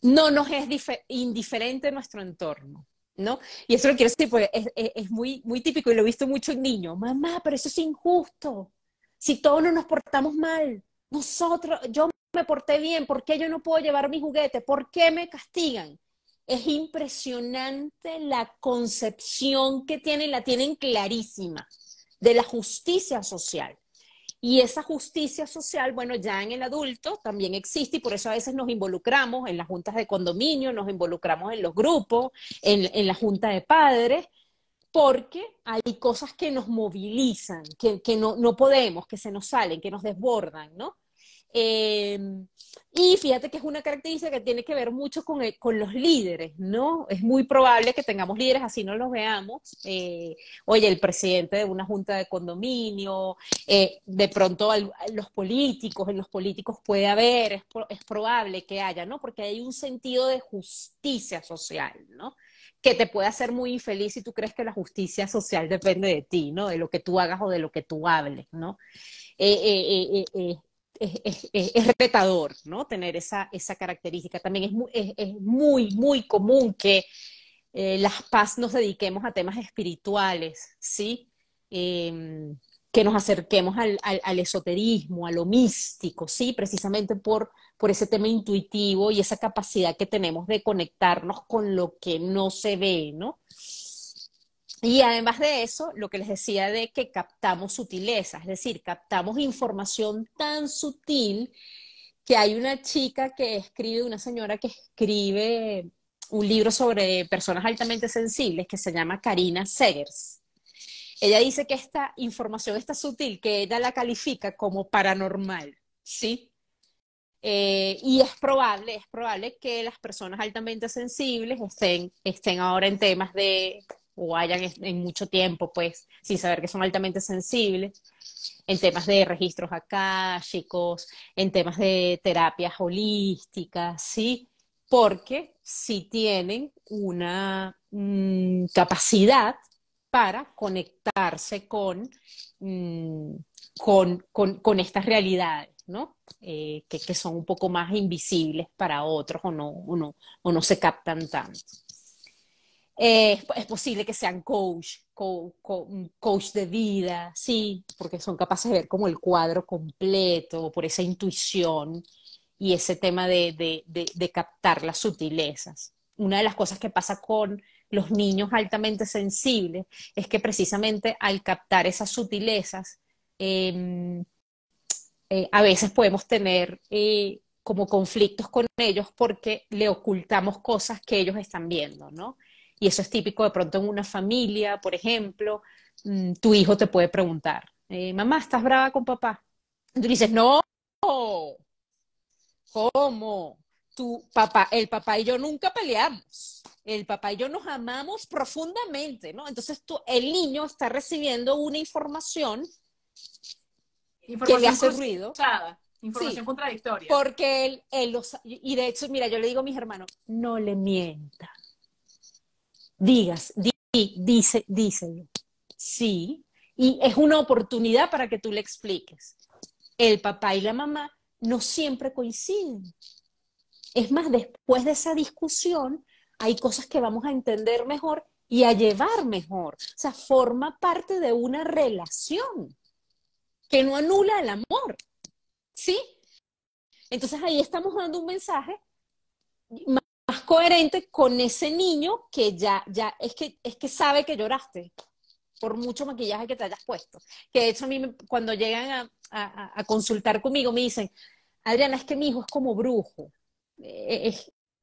No nos es indiferente nuestro entorno, ¿no? Y eso lo quiero decir, porque es muy, muy típico y lo he visto mucho en niños. Mamá, pero eso es injusto. Si todos no nos portamos mal, nosotros, yo me porté bien, ¿por qué yo no puedo llevar mi juguete? ¿Por qué me castigan? Es impresionante la concepción que tienen, la tienen clarísima, de la justicia social. Y esa justicia social, bueno, ya en el adulto también existe y por eso a veces nos involucramos en las juntas de condominio, nos involucramos en los grupos, en la junta de padres, porque hay cosas que nos movilizan, que no podemos, que se nos salen, que nos desbordan, ¿no? Eh, y fíjate que es una característica que tiene que ver mucho con los líderes, ¿no? Es muy probable que tengamos líderes, así no los veamos. Oye, el presidente de una junta de condominio, de pronto en los políticos puede haber, es probable que haya, ¿no? Porque hay un sentido de justicia social, ¿no? Que te puede hacer muy infeliz si tú crees que la justicia social depende de ti, ¿no? De lo que tú hagas o de lo que tú hables, ¿no? Eh, eh, eh, es retador, ¿no? Tener esa característica. También es muy, muy común que las paz nos dediquemos a temas espirituales, ¿sí? Que nos acerquemos al esoterismo, a lo místico, ¿sí? Precisamente por ese tema intuitivo y esa capacidad que tenemos de conectarnos con lo que no se ve, ¿no? Y además de eso, lo que les decía de que captamos sutileza, es decir, captamos información tan sutil que hay una chica que escribe, una señora que escribe un libro sobre personas altamente sensibles que se llama Karina Segers. Ella dice que esta información está sutil, que ella la califica como paranormal, ¿sí? Y es probable que las personas altamente sensibles estén ahora en temas de, o hayan en mucho tiempo, pues, sin saber que son altamente sensibles, en temas de registros akáshicos, en temas de terapias holísticas, ¿sí? Porque sí tienen una capacidad para conectarse mm, con estas realidades, ¿no? Que son un poco más invisibles para otros o no se captan tanto. Es posible que sean coach de vida, sí, porque son capaces de ver como el cuadro completo, por esa intuición y ese tema de captar las sutilezas. Una de las cosas que pasa con los niños altamente sensibles es que precisamente al captar esas sutilezas, eh, a veces podemos tener como conflictos con ellos porque le ocultamos cosas que ellos están viendo, ¿no? Y eso es típico de pronto en una familia, por ejemplo, tu hijo te puede preguntar, mamá, ¿estás brava con papá? Y tú dices, no, ¿cómo? El papá y yo nunca peleamos. El papá y yo nos amamos profundamente, ¿no? Entonces el niño está recibiendo una información que le Información hace ruido. cruzada, Sí, información contradictoria. porque y de hecho, mira, yo le digo a mis hermanos, no le mienta, díselo, sí, y es una oportunidad para que tú le expliques. El papá y la mamá no siempre coinciden. Es más, después de esa discusión, hay cosas que vamos a entender mejor y a llevar mejor. O sea, forma parte de una relación que no anula el amor, ¿sí? Entonces ahí estamos dando un mensaje más coherente con ese niño que ya es que sabe que lloraste por mucho maquillaje que te hayas puesto. Que de hecho a mí cuando llegan a consultar conmigo me dicen, Adriana, es que mi hijo es como brujo.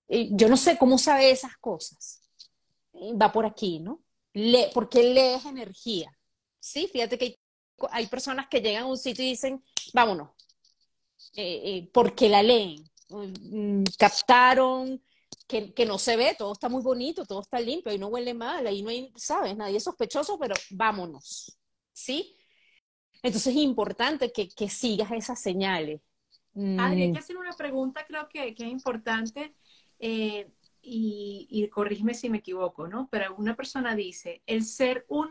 Yo no sé cómo sabe esas cosas. Va por aquí, ¿no? Porque lees energía. Sí, fíjate que hay personas que llegan a un sitio y dicen, vámonos, porque la leen. Captaron que no se ve, todo está muy bonito, todo está limpio, ahí no huele mal, ahí no hay, ¿sabes? Nadie es sospechoso, pero vámonos, ¿sí? Entonces es importante que sigas esas señales. Adri, hay Mm, que hacer una pregunta, creo que es importante, eh, y corrígeme si me equivoco, ¿no? Pero una persona dice, el ser un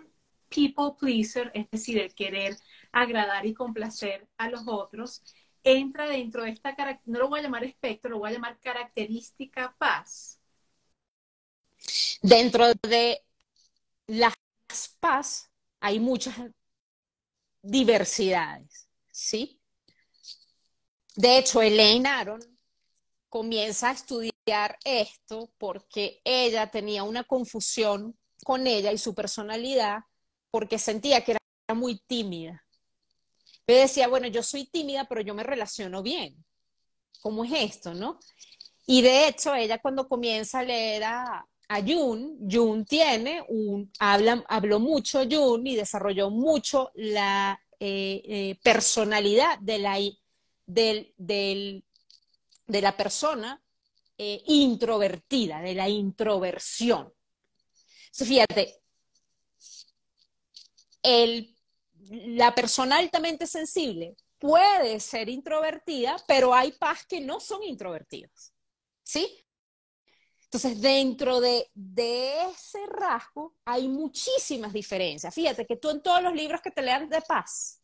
people pleaser, es decir, el querer agradar y complacer a los otros, entra dentro de esta, no lo voy a llamar espectro, lo voy a llamar característica paz. Dentro de las paz hay muchas diversidades, ¿sí? De hecho, Elaine Aron comienza a estudiar esto porque ella tenía una confusión con ella y su personalidad porque sentía que era muy tímida. Yo decía, bueno, yo soy tímida, pero yo me relaciono bien. ¿Cómo es esto, no? Y de hecho, ella cuando comienza a leer a Jung tiene habló mucho Jung y desarrolló mucho la personalidad del, de la persona introvertida, de la introversión. Entonces, fíjate, el, la persona altamente sensible puede ser introvertida, pero hay paz que no son introvertidos, ¿sí? Entonces, dentro de ese rasgo hay muchísimas diferencias. Fíjate que tú en todos los libros que te lean de paz,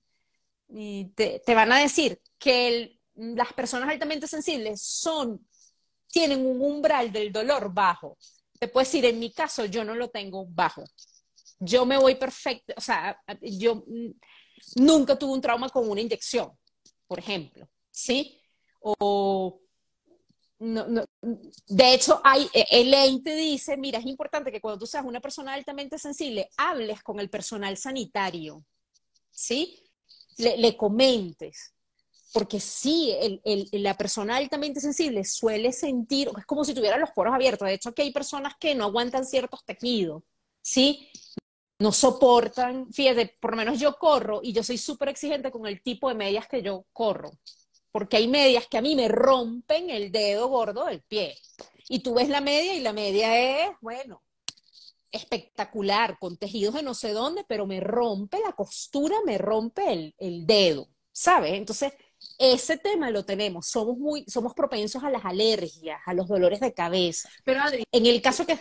te van a decir que las personas altamente sensibles tienen un umbral del dolor bajo. Te puedo decir, en mi caso, yo no lo tengo bajo. Yo me voy perfecto, o sea, yo nunca tuve un trauma con una inyección, por ejemplo, ¿sí? O no, no, de hecho, Elaine te dice, mira, es importante que cuando tú seas una persona altamente sensible, hables con el personal sanitario, ¿sí? Le comentes, porque sí, la persona altamente sensible suele sentir, es como si tuviera los poros abiertos. De hecho, aquí hay personas que no aguantan ciertos tejidos, ¿sí? No soportan, fíjate, por lo menos yo corro y yo soy súper exigente con el tipo de medias que yo corro, porque hay medias que a mí me rompen el dedo gordo del pie. Y tú ves la media y la media es, bueno, espectacular, con tejidos de no sé dónde, pero me rompe la costura, me rompe el dedo, ¿sabes? Entonces, ese tema lo tenemos, somos propensos a las alergias, a los dolores de cabeza. Pero Adri, En el caso que,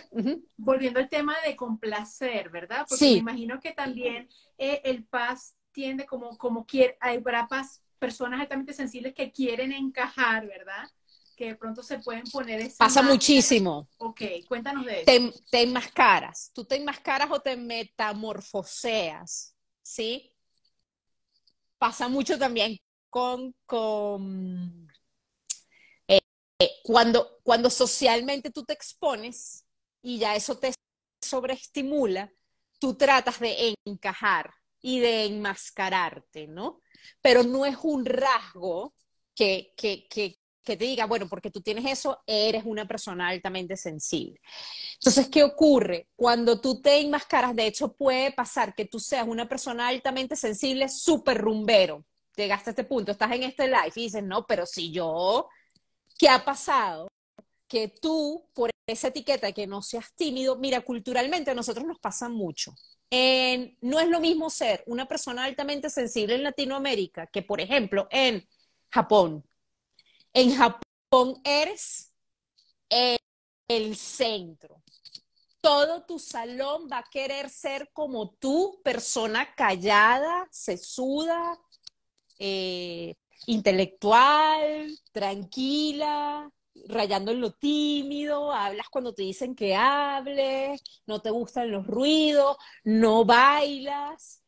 volviendo al tema de complacer, ¿verdad? Porque me sí, imagino que también el paz tiende como quiere, hay paz, personas altamente sensibles que quieren encajar, ¿verdad? que de pronto se pueden poner esa Pasa máscara. muchísimo. Ok, cuéntanos de eso. Te enmascaras. Tú te enmascaras o te metamorfoseas, ¿sí? Pasa mucho también con cuando socialmente tú te expones y ya eso te sobreestimula, tú tratas de encajar y de enmascararte, ¿no? Pero no es un rasgo que te diga, bueno, porque tú tienes eso, eres una persona altamente sensible. Entonces, ¿qué ocurre? Cuando tú te enmascaras, de hecho, puede pasar que tú seas una persona altamente sensible, súper rumbero. Llegaste a este punto, estás en este live y dices, no, pero si yo, ¿qué ha pasado? Que tú, por esa etiqueta de que no seas tímido, mira, culturalmente a nosotros nos pasa mucho. No es lo mismo ser una persona altamente sensible en Latinoamérica que, por ejemplo, en Japón. En Japón eres el, el centro. Todo tu salón va a querer ser como tú, persona callada, sesuda, eh, intelectual, tranquila, rayando en lo tímido, hablas cuando te dicen que hables, no te gustan los ruidos, no bailas.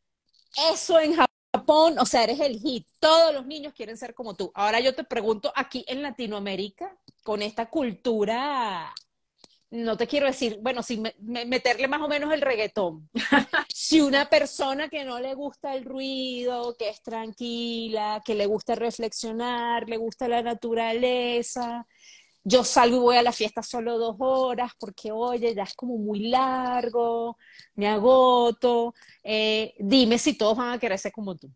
Eso en Japón, o sea, eres el hit. Todos los niños quieren ser como tú. Ahora yo te pregunto, aquí en Latinoamérica, con esta cultura, no te quiero decir, bueno, sin meterle más o menos el reggaetón, si una persona que no le gusta el ruido, que es tranquila, que le gusta reflexionar, le gusta la naturaleza, yo salgo y voy a la fiesta solo 2 horas porque, oye, ya es como muy largo, me agoto, dime si todos van a querer ser como tú.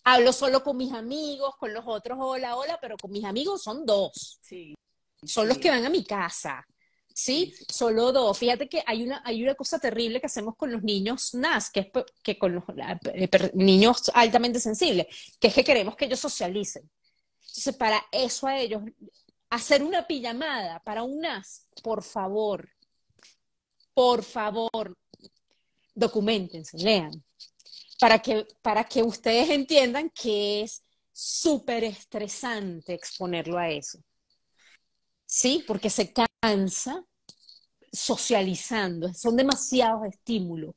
Hablo solo con mis amigos, con los otros, hola, hola, pero con mis amigos son dos. Sí, Son los que sí, van a mi casa. sí, ¿Sí? sí. Solo dos. Fíjate que hay una cosa terrible que hacemos con los niños NAS, que es que con los niños altamente sensibles, que es que queremos que ellos socialicen. Entonces, para eso a ellos, hacer una pijamada para un NAS, por favor, documentense, lean, para que ustedes entiendan que es súper estresante exponerlo a eso. ¿Sí? Porque se cansa socializando, son demasiados estímulos,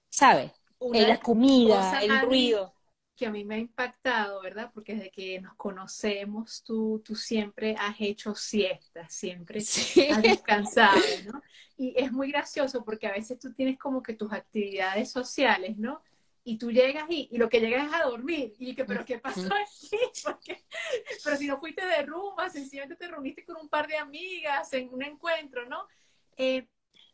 ¿sabes? Una de La las comida, cosas, el Adri, ruido. que a mí me ha impactado, ¿verdad? Porque desde que nos conocemos, tú siempre has hecho siestas, siempre Sí. has descansado, ¿no? Y es muy gracioso porque a veces tú tienes como que tus actividades sociales, ¿no? Y tú llegas y lo que llegas es a dormir. Y que, ¿pero qué pasó aquí? Porque, pero si no fuiste de rumba, sencillamente te reuniste con un par de amigas en un encuentro, ¿no? Eh,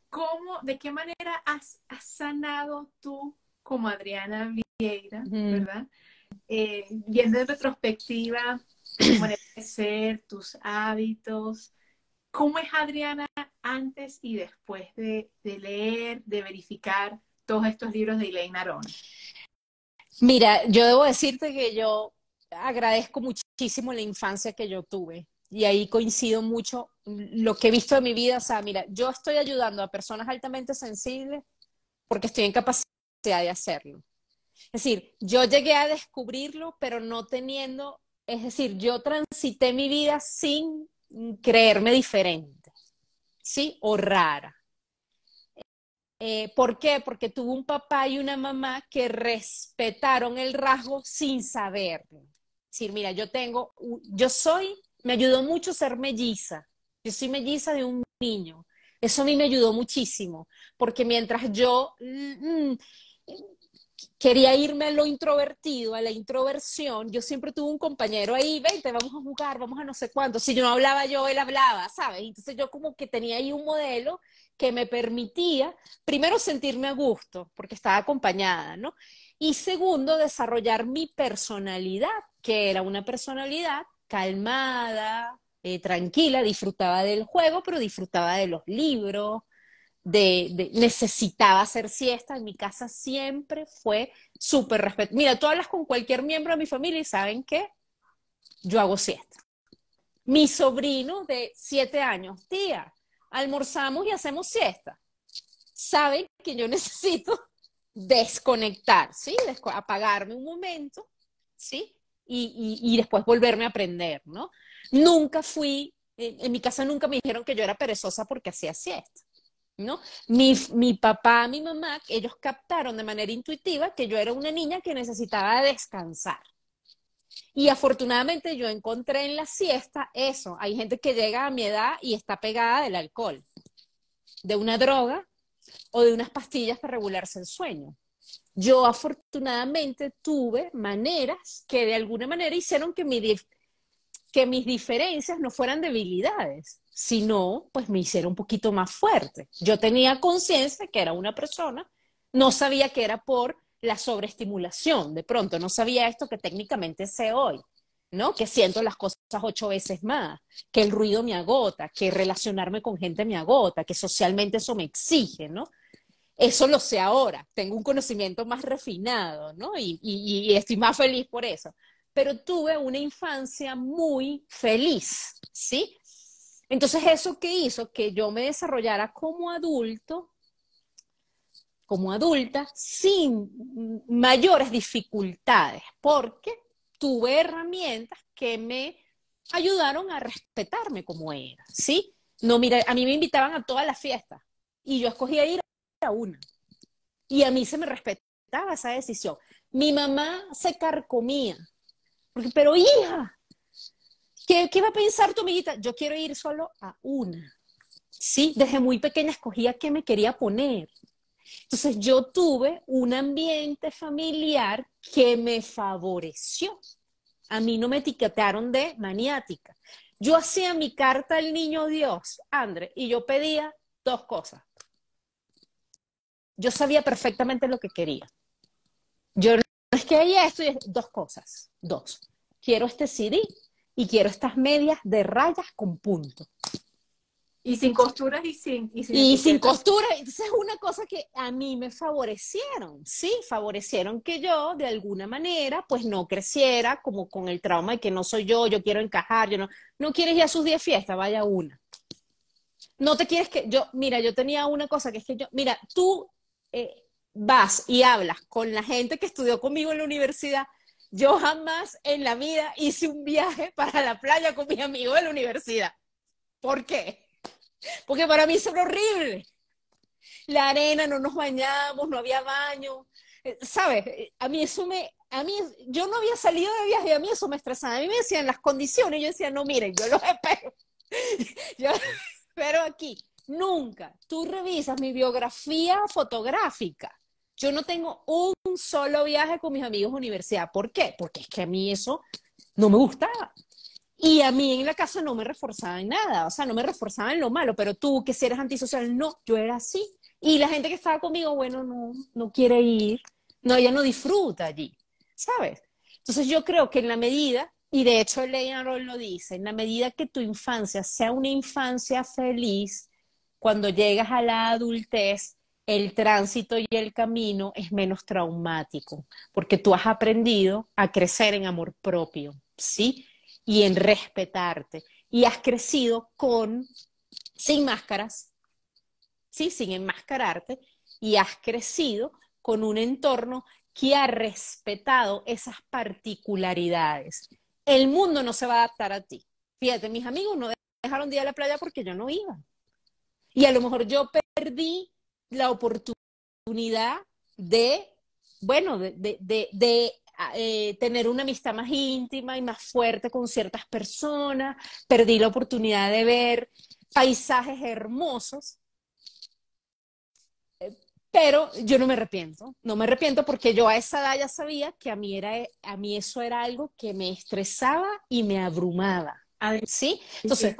¿Cómo, de qué manera has sanado tú como Adriana Vieira, ¿verdad? Viendo en retrospectiva tu manera de ser, tus hábitos, ¿cómo es Adriana antes y después de leer, de verificar todos estos libros de Elaine Aron? Mira, yo debo decirte que yo agradezco muchísimo la infancia que yo tuve y ahí coincido mucho lo que he visto de mi vida. O sea, mira, yo estoy ayudando a personas altamente sensibles porque estoy en capacidad de hacerlo. Es decir, yo llegué a descubrirlo, pero no teniendo, es decir, yo transité mi vida sin creerme diferente, ¿sí? O rara. ¿Por qué? Porque tuve un papá y una mamá que respetaron el rasgo sin saberlo. Es decir, mira, yo soy, me ayudó mucho ser melliza. Yo soy melliza de un niño. Eso a mí me ayudó muchísimo, porque mientras yo quería irme a lo introvertido, a la introversión, yo siempre tuve un compañero ahí, vente, vamos a jugar, vamos a no sé cuánto. Si yo no hablaba yo, él hablaba, ¿sabes? Entonces yo como que tenía ahí un modelo que me permitía, primero, sentirme a gusto, porque estaba acompañada, ¿no? Y segundo, desarrollar mi personalidad, que era una personalidad calmada, tranquila, disfrutaba del juego, pero disfrutaba de los libros, necesitaba hacer siesta. En mi casa siempre fue súper respeto. Mira, tú hablas con cualquier miembro de mi familia y saben que yo hago siesta. Mi sobrino de 7 años, tía, almorzamos y hacemos siesta. Saben que yo necesito desconectar, ¿sí? Apagarme un momento, ¿sí? y después volverme a aprender, ¿no? Nunca fui, en mi casa nunca me dijeron que yo era perezosa porque hacía siesta, ¿no? Mi papá, mi mamá, ellos captaron de manera intuitiva que yo era una niña que necesitaba descansar. Y afortunadamente yo encontré en la siesta eso. Hay gente que llega a mi edad y está pegada del alcohol, de una droga o de unas pastillas para regularse el sueño. Yo afortunadamente tuve maneras que de alguna manera hicieron que mis diferencias no fueran debilidades, sino pues me hicieron un poquito más fuerte. Yo tenía conciencia que era una persona, no sabía que era por la sobreestimulación, de pronto no sabía esto que técnicamente sé hoy, ¿no? Que siento las cosas 8 veces más, que el ruido me agota, que relacionarme con gente me agota, que socialmente eso me exige, ¿no? Eso lo sé ahora, tengo un conocimiento más refinado, ¿no? Y estoy más feliz por eso. Pero tuve una infancia muy feliz, ¿sí? Entonces eso que hizo que yo me desarrollara como adulto, como adulta, sin mayores dificultades, porque tuve herramientas que me ayudaron a respetarme como era, ¿sí? No, mira, a mí me invitaban a todas las fiestas y yo escogía ir a una. Y a mí se me respetaba esa decisión. Mi mamá se carcomía, porque, pero hija, ¿qué va a pensar tu amiguita? Yo quiero ir solo a una. Sí, desde muy pequeña escogía qué me quería poner. Entonces yo tuve un ambiente familiar que me favoreció. A mí no me etiquetaron de maniática. Yo hacía mi carta al niño Dios, André, y yo pedía 2 cosas. Yo sabía perfectamente lo que quería. Yo no es que hay esto, 2 cosas. 2. Quiero este CD y quiero estas medias de rayas con punto. Y sin costuras y sin Y sin etiquetas. costura, entonces es una cosa que a mí me favorecieron, ¿sí? Favorecieron que yo, de alguna manera, pues no creciera como con el trauma de que no soy yo quiero encajar, yo no quieres ir a sus 10 fiestas, vaya a una. No te quieres que, mira, yo tenía una cosa que es que mira, tú vas y hablas con la gente que estudió conmigo en la universidad. Yo jamás en la vida hice un viaje para la playa con mis amigos de la universidad. ¿Por qué? Porque para mí eso era horrible. La arena, no nos bañamos, no había baño. ¿Sabes? Yo no había salido de viaje y a mí eso me estresaba. A mí me decían las condiciones, yo decía, no, miren, yo los espero. Yo espero aquí. Nunca. Tú revisas mi biografía fotográfica. Yo no tengo un solo viaje con mis amigos de universidad. ¿Por qué? Porque es que a mí eso no me gustaba. Y a mí en la casa no me reforzaban nada, o sea, no me reforzaban lo malo, pero tú que si eres antisocial, no, yo era así. Y la gente que estaba conmigo, bueno, no quiere ir, no, ella no disfruta allí, ¿sabes? Entonces yo creo que en la medida, y de hecho Leigh Roll lo dice, en la medida que tu infancia sea una infancia feliz, cuando llegas a la adultez, el tránsito y el camino es menos traumático, porque tú has aprendido a crecer en amor propio, ¿sí? Y en respetarte. Y has crecido sin máscaras, ¿sí? Sin enmascararte, y has crecido con un entorno que ha respetado esas particularidades. El mundo no se va a adaptar a ti. Fíjate, mis amigos no dejaron de ir a la playa porque yo no iba. Y a lo mejor yo perdí la oportunidad de, bueno, de tener una amistad más íntima y más fuerte con ciertas personas, perdí la oportunidad de ver paisajes hermosos, pero yo no me arrepiento porque yo a esa edad ya sabía que a mí eso era algo que me estresaba y me abrumaba, Adri, ¿sí? Entonces,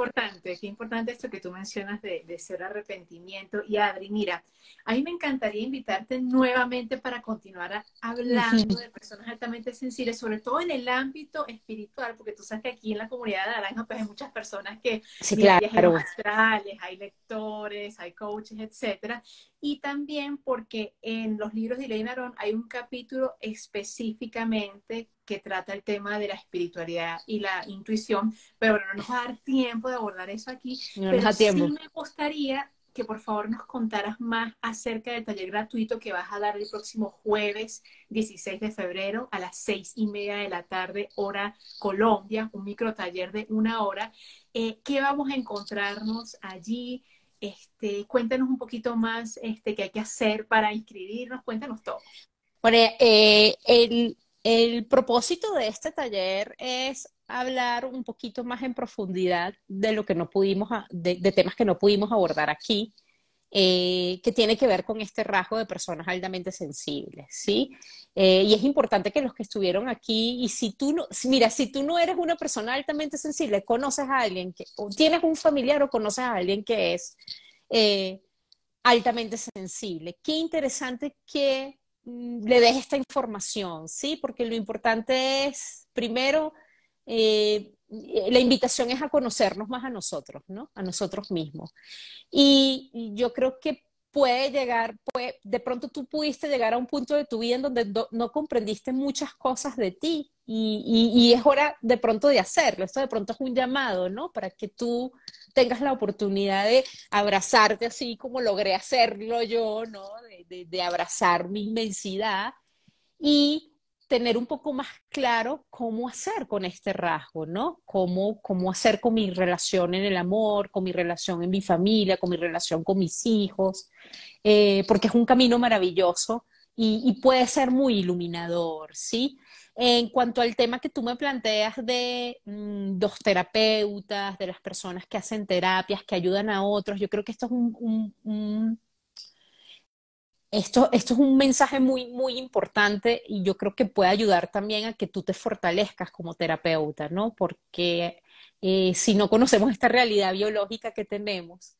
qué importante esto que tú mencionas de ser arrepentimiento. Y Adri, mira, a mí me encantaría invitarte nuevamente para continuar hablando de personas altamente sensibles, sobre todo en el ámbito espiritual, porque tú sabes que aquí en la comunidad de Naranja pues hay muchas personas que, sí, mira, viajeros claro. astrales, hay lectores, hay coaches, etcétera. Y también porque en los libros de Elaine Aron hay un capítulo específicamente que trata el tema de la espiritualidad y la intuición, pero bueno, no nos va a dar tiempo de abordar eso aquí, No nos pero da sí tiempo. me gustaría que por favor nos contaras más acerca del taller gratuito que vas a dar el próximo jueves 16 de febrero a las 6:30 de la tarde, hora Colombia, un micro taller de 1 hora. ¿Qué vamos a encontrarnos allí? Cuéntanos un poquito más qué hay que hacer para inscribirnos, cuéntanos todo. Bueno, el propósito de este taller es hablar un poquito más en profundidad de lo que no pudimos, de temas que no pudimos abordar aquí, que tiene que ver con este rasgo de personas altamente sensibles, ¿sí? Y es importante que los que estuvieron aquí, y si tú no, mira, si tú no eres una persona altamente sensible, conoces a alguien que, o tienes un familiar o conoces a alguien que es eh, altamente sensible, qué interesante que le des esta información, ¿sí? Porque lo importante es, primero, la invitación es a conocernos más a nosotros, ¿no? A nosotros mismos. Y yo creo que puede llegar, de pronto tú pudiste llegar a un punto de tu vida en donde no comprendiste muchas cosas de ti y es hora de pronto de hacerlo. Esto de pronto es un llamado, ¿no? Para que tú tengas la oportunidad de abrazarte así como logré hacerlo yo, ¿no? De abrazar mi inmensidad y tener un poco más claro cómo hacer con este rasgo, ¿no? Cómo hacer con mi relación en el amor, con mi relación en mi familia, con mi relación con mis hijos, porque es un camino maravilloso y puede ser muy iluminador, ¿sí? En cuanto al tema que tú me planteas de los terapeutas, de las personas que hacen terapias, que ayudan a otros, yo creo que esto es esto es un mensaje muy, muy importante y yo creo que puede ayudar también a que tú te fortalezcas como terapeuta, ¿no? Porque si no conocemos esta realidad biológica que tenemos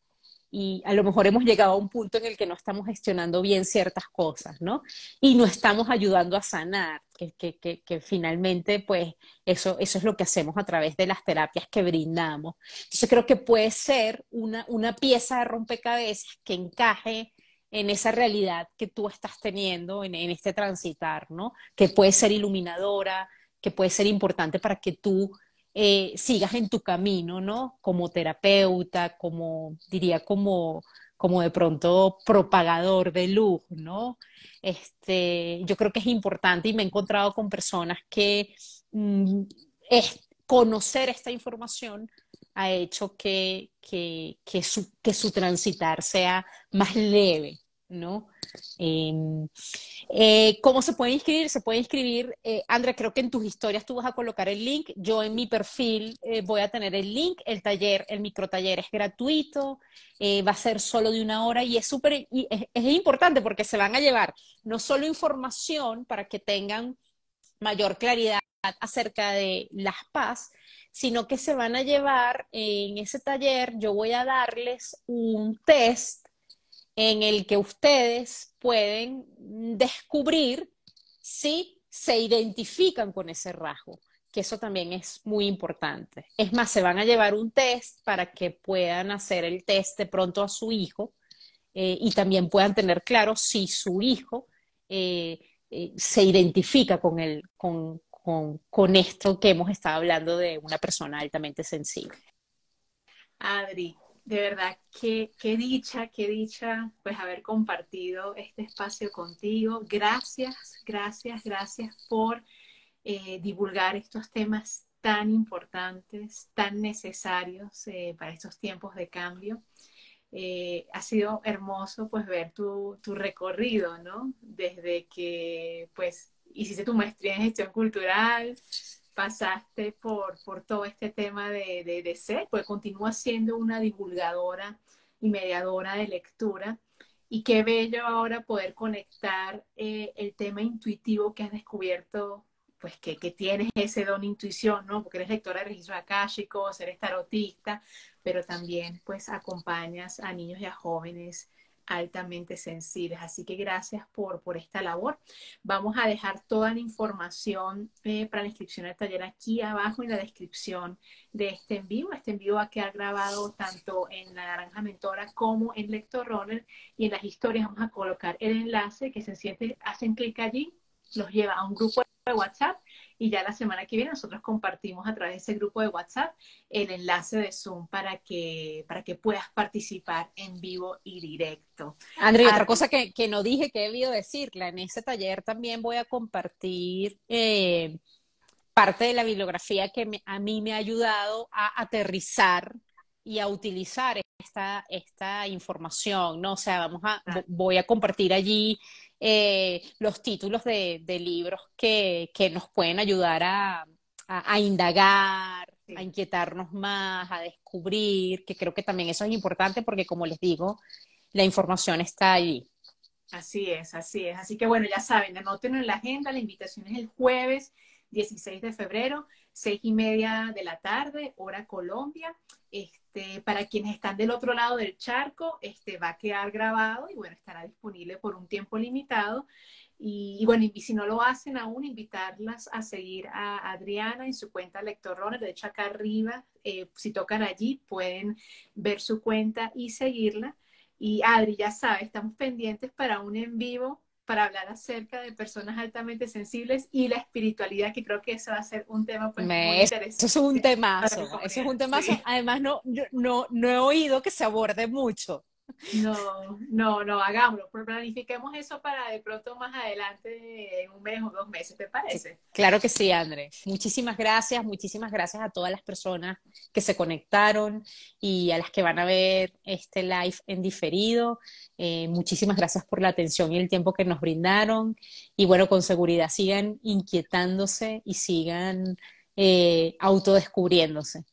y a lo mejor hemos llegado a un punto en el que no estamos gestionando bien ciertas cosas, ¿no? Y no estamos ayudando a sanar, que finalmente, pues, eso es lo que hacemos a través de las terapias que brindamos. Entonces creo que puede ser una pieza de rompecabezas que encaje en esa realidad que tú estás teniendo en este transitar, ¿no? Que puede ser iluminadora, que puede ser importante para que tú sigas en tu camino, ¿no? Como terapeuta, como, diría, como de pronto propagador de luz, ¿no? Yo creo que es importante y me he encontrado con personas que conocer esta información ha hecho que su transitar sea más leve, ¿no? Eh, ¿Cómo se puede inscribir? Se puede inscribir, Andrea, creo que en tus historias tú vas a colocar el link, yo en mi perfil voy a tener el link, el taller, el microtaller es gratuito, va a ser solo de 1 hora y es súper, es importante porque se van a llevar no solo información para que tengan mayor claridad acerca de las PAS, sino que se van a llevar en ese taller, yo voy a darles un test en el que ustedes pueden descubrir si se identifican con ese rasgo, que eso también es muy importante. Es más, se van a llevar un test para que puedan hacer el test de pronto a su hijo y también puedan tener claro si su hijo eh, se identifica con esto que hemos estado hablando de una persona altamente sensible. Adri, de verdad, qué dicha, pues haber compartido este espacio contigo. Gracias, gracias, gracias por divulgar estos temas tan importantes, tan necesarios para estos tiempos de cambio. Ha sido hermoso pues ver tu recorrido, ¿no? Desde que pues hiciste tu maestría en gestión cultural, pasaste por todo este tema de ser, pues continúas siendo una divulgadora y mediadora de lectura. Y qué bello ahora poder conectar el tema intuitivo que has descubierto, pues que tienes ese don intuición, ¿no? Porque eres lectora de registros akáshicos, eres tarotista, pero también pues acompañas a niños y a jóvenes altamente sensibles. Así que gracias por esta labor. Vamos a dejar toda la información para la inscripción al taller aquí abajo en la descripción de este en vivo. Este en vivo va a quedar grabado tanto en La Naranja Mentora como en Lector Runner y en las historias vamos a colocar el enlace que se siente, hacen clic allí, los lleva a un grupo de WhatsApp y ya la semana que viene nosotros compartimos a través de ese grupo de WhatsApp el enlace de Zoom para que puedas participar en vivo y directo. André, otra Adri, cosa que no dije que he debido decirla, en ese taller también voy a compartir parte de la bibliografía que a mí me ha ayudado a aterrizar y a utilizar esta información, ¿no? O sea, voy a compartir allí los títulos de libros que nos pueden ayudar a indagar, a sí. inquietarnos más, a descubrir, que creo que también eso es importante porque, como les digo, la información está allí. Así es, así es. Así que bueno, ya saben, anótenlo en la agenda. La invitación es el jueves 16 de febrero, 6:30 de la tarde, hora Colombia. Para quienes están del otro lado del charco, va a quedar grabado y bueno, estará disponible por un tiempo limitado. Y bueno, y si no lo hacen aún, invitarlas a seguir a Adriana en su cuenta Lector Runner. De hecho, acá arriba, si tocan allí, pueden ver su cuenta y seguirla. Y Adri, ya sabes, estamos pendientes para un en vivo para hablar acerca de personas altamente sensibles y la espiritualidad, que creo que eso va a ser un tema pues muy Eso es un interesante para la temazo, eso es comunidad. un temazo. Sí. Además, no he oído que se aborde mucho. No, no, no, hagámoslo. Planifiquemos eso para de pronto más adelante, en un mes o 2 meses, ¿te Sí, parece? claro que sí, André. Muchísimas gracias a todas las personas que se conectaron y a las que van a ver este live en diferido. Muchísimas gracias por la atención y el tiempo que nos brindaron. Y bueno, con seguridad sigan inquietándose y sigan autodescubriéndose.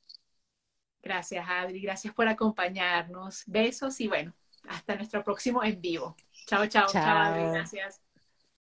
Gracias, Adri. Gracias por acompañarnos. Besos y bueno, hasta nuestro próximo en vivo. Chao, chao, chao, Adri. Chao. Gracias.